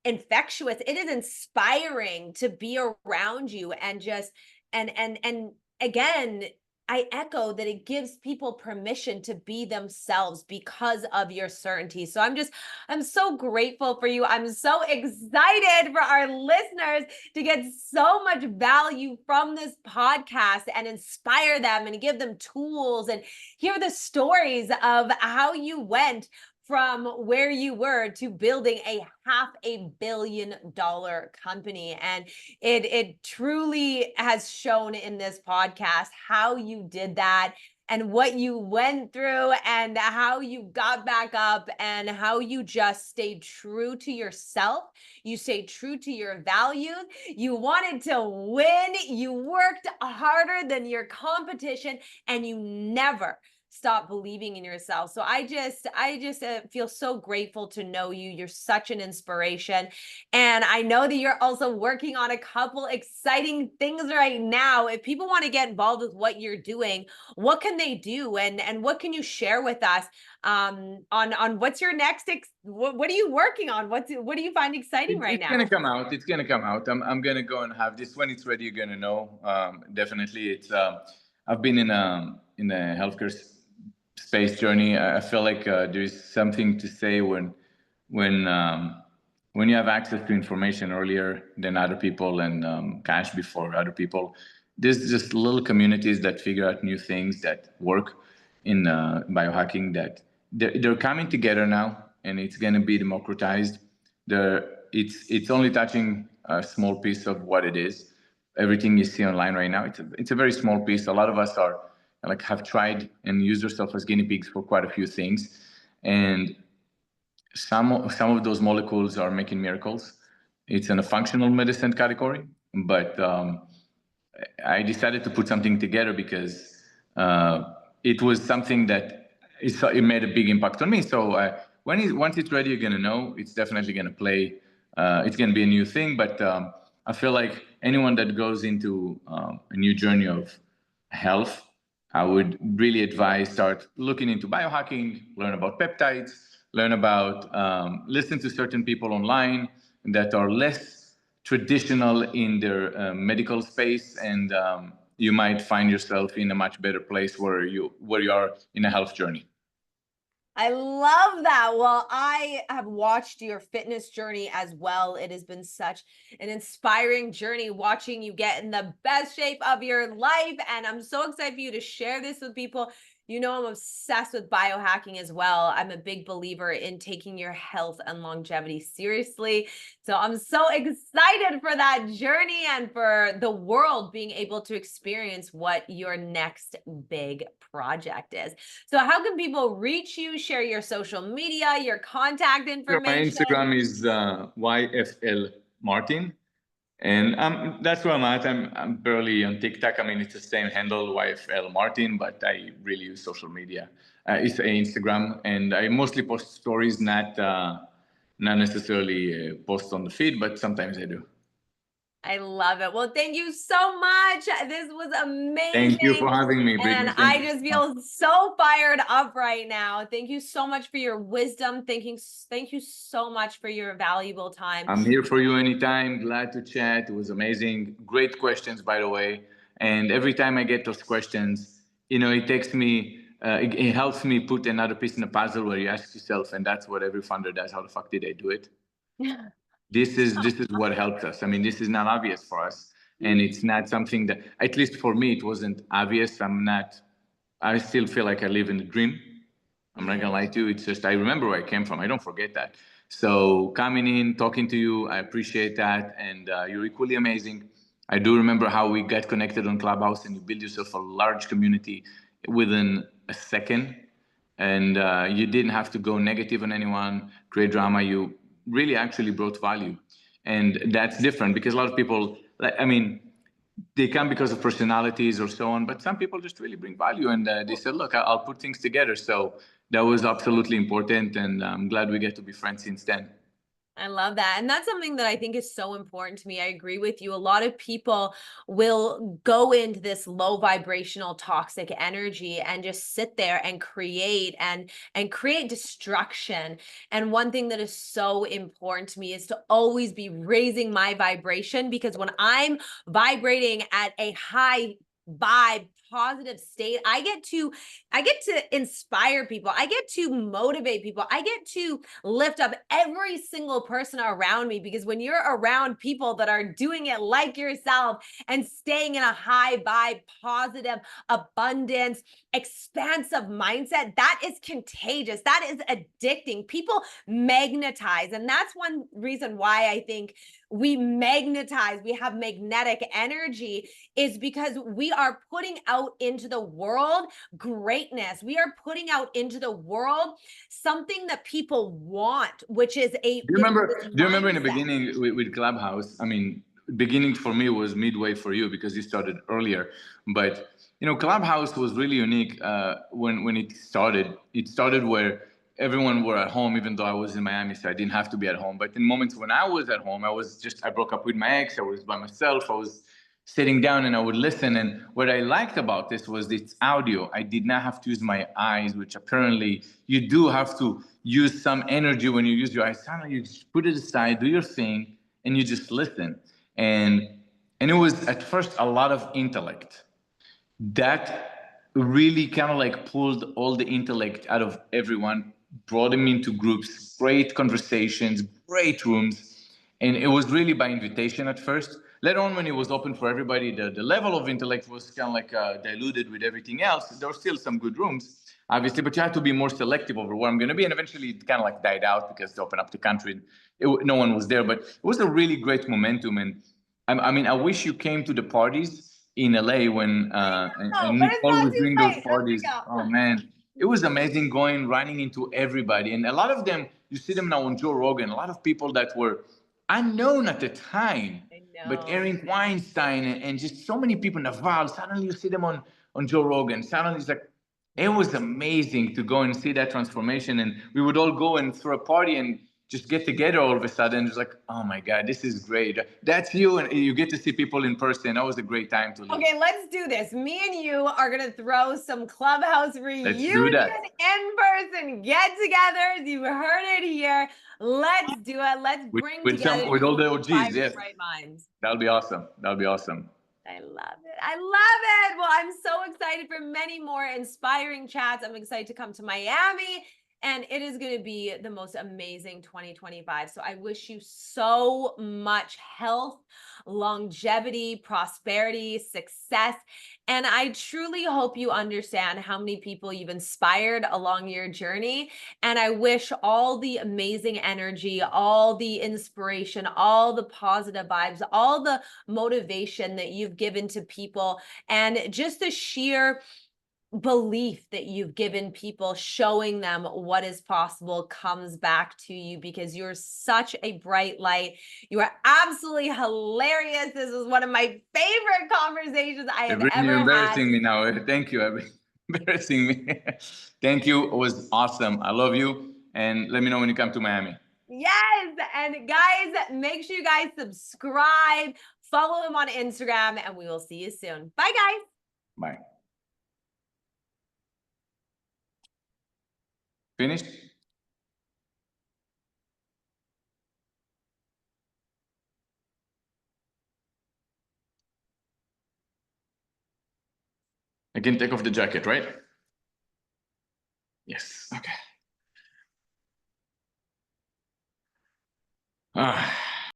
S1: infectious. It is inspiring to be around you and just and again, I echo that it gives people permission to be themselves because of your certainty. So I'm so grateful for you. I'm so excited for our listeners to get so much value from this podcast and inspire them and give them tools and hear the stories of how you went from where you were to building a $500 million company. And it truly has shown in this podcast how you did that and what you went through and how you got back up and how you just stayed true to yourself. You stayed true to your values. You wanted to win. You worked harder than your competition, and you never stop believing in yourself. So I just feel so grateful to know you. You're such an inspiration. And I know that you're also working on a couple exciting things right now. If people want to get involved with what you're doing, what can they do? And what can you share with us on what's your next, what are you working on? What do you find exciting right
S2: It's
S1: now?
S2: gonna come out. It's gonna come out. I'm gonna go and have this when it's ready. You're gonna know. Definitely, it's. I've been in a healthcare space journey. I feel like there is something to say when when you have access to information earlier than other people and cash before other people. There's just little communities that figure out new things that work in biohacking that they're coming together now, and it's going to be democratized. It's only touching a small piece of what it is. Everything you see online right now, it's a very small piece. A lot of us are like have tried and used ourselves as guinea pigs for quite a few things, and some of those molecules are making miracles. It's in a functional medicine category, but I decided to put something together because it was something that it made a big impact on me. So once it's ready, you're gonna know. It's definitely gonna play. It's gonna be a new thing, but I feel like anyone that goes into a new journey of health, I would really advise start looking into biohacking, learn about peptides, learn about listen to certain people online that are less traditional in their medical space, and you might find yourself in a much better place where you are in a health journey.
S1: I love that. Well, I have watched your fitness journey as well. It has been such an inspiring journey watching you get in the best shape of your life. And I'm so excited for you to share this with people. You know, I'm obsessed with biohacking as well. I'm a big believer in taking your health and longevity seriously. So I'm so excited for that journey and for the world being able to experience what your next big project is. So how can people reach you, share your social media, your contact
S2: Sure, my
S1: information?
S2: Instagram is YFL Martin. And that's where I'm at. I'm barely on TikTok. I mean, it's the same handle, YFL Martin, but I really use social media. It's Instagram, and I mostly post stories, not necessarily post on the feed, but sometimes I do.
S1: I love it. Well, thank you so much. This was
S2: Thank you
S1: amazing.
S2: for having me, Brittany.
S1: And I just feel so fired up right now. Thank you so much for your wisdom. Thank you so much for your valuable time.
S2: I'm here for you anytime. Glad to chat. It was amazing. Great questions, by the way. And every time I get those questions, it takes me, it helps me put another piece in the puzzle where you ask yourself, and that's what every founder does. How the fuck did I do it? This is what helped us. I mean, this is not obvious for us, and it's not something that, at least for me, it wasn't obvious. I still feel like I live in a dream. I'm not gonna lie to you. It's just I remember where I came from. I don't forget that. So coming in, talking to you, I appreciate that, and you're equally amazing. I do remember how we got connected on Clubhouse, and you build yourself a large community within a second, and you didn't have to go negative on anyone, create drama. You really actually brought value, and that's different because a lot of people, I mean, they come because of personalities or so on, but some people just really bring value, and they said, look, I'll put things together. So that was absolutely important, and I'm glad we get to be friends since then.
S1: I love that. And that's something that I think is so important to me. I agree with you. A lot of people will go into this low vibrational toxic energy and just sit there and create and create destruction. And one thing that is so important to me is to always be raising my vibration, because when I'm vibrating at a high vibe positive state, I get to inspire people, I get to motivate people, I get to lift up every single person around me, because when you're around people that are doing it like yourself and staying in a high vibe, positive, abundance, expansive mindset, that is contagious, that is addicting. People magnetize, and that's one reason why I think we magnetize, we have magnetic energy, is because we are putting out into the world greatness. We are putting out into the world something that people want, which is
S2: Do you remember in the beginning with Clubhouse? I mean, beginning for me was midway for you because you started earlier. But you know, Clubhouse was really unique when it started. It started where everyone were at home, even though I was in Miami, so I didn't have to be at home. But in moments when I was at home, I broke up with my ex. I was by myself. I was sitting down and I would listen. And what I liked about this was it's audio. I did not have to use my eyes, which apparently you do have to use some energy when you use your eyes. Suddenly you just put it aside, do your thing, and you just listen. And it was at first a lot of intellect. That really kind of like pulled all the intellect out of everyone, brought them into groups, great conversations, great rooms. And it was really by invitation at first. Later on, when it was open for everybody, the level of intellect was kind of like diluted with everything else. There were still some good rooms, obviously, but you had to be more selective over where I'm going to be. And eventually it kind of like died out because they opened up the country. No one was there, but it was a really great momentum. And I mean, I wish you came to the parties in LA when and
S1: but it's
S2: Nicole
S1: not
S2: was
S1: too
S2: doing those
S1: late.
S2: parties. Oh man, it was amazing going running into everybody, and a lot of them you see them now on Joe Rogan. A lot of people that were unknown at the time,
S1: I
S2: but
S1: know.
S2: Eric Weinstein and just so many people, Naval. Suddenly you see them on Joe Rogan. Suddenly it's like it was amazing to go and see that transformation, and we would all go and throw a party and just get together all of a sudden. It's like, oh my God, this is great. That's you, and you get to see people in person. That was a great time to live.
S1: Okay, let's do this. Me and you are going to throw some Clubhouse
S2: Let's do
S1: reunion
S2: that.
S1: in-person get-togethers. You heard it here. Let's do it. Let's bring together
S2: With all the
S1: these
S2: OGs,
S1: vibrant,
S2: yes.
S1: bright minds.
S2: That'll be awesome. That'll be awesome.
S1: I love it. I love it. Well, I'm so excited for many more inspiring chats. I'm excited to come to Miami, and it is going to be the most amazing 2025. So I wish you so much health, longevity, prosperity, success. And I truly hope you understand how many people you've inspired along your journey. And I wish all the amazing energy, all the inspiration, all the positive vibes, all the motivation that you've given to people, and just the sheer belief that you've given people, showing them what is possible, comes back to you, because you're such a bright light. You are absolutely hilarious. This was one of my favorite conversations I have ever
S2: You're embarrassing
S1: had.
S2: me now. Thank you. Embarrassing me. Thank you. It was awesome. I love you. And let me know when you come to Miami.
S1: Yes. And guys, make sure you guys subscribe, follow him on Instagram, and we will see you soon. Bye, guys.
S2: Bye. Finished? I can take off the jacket, right? Yes. Okay. Ah.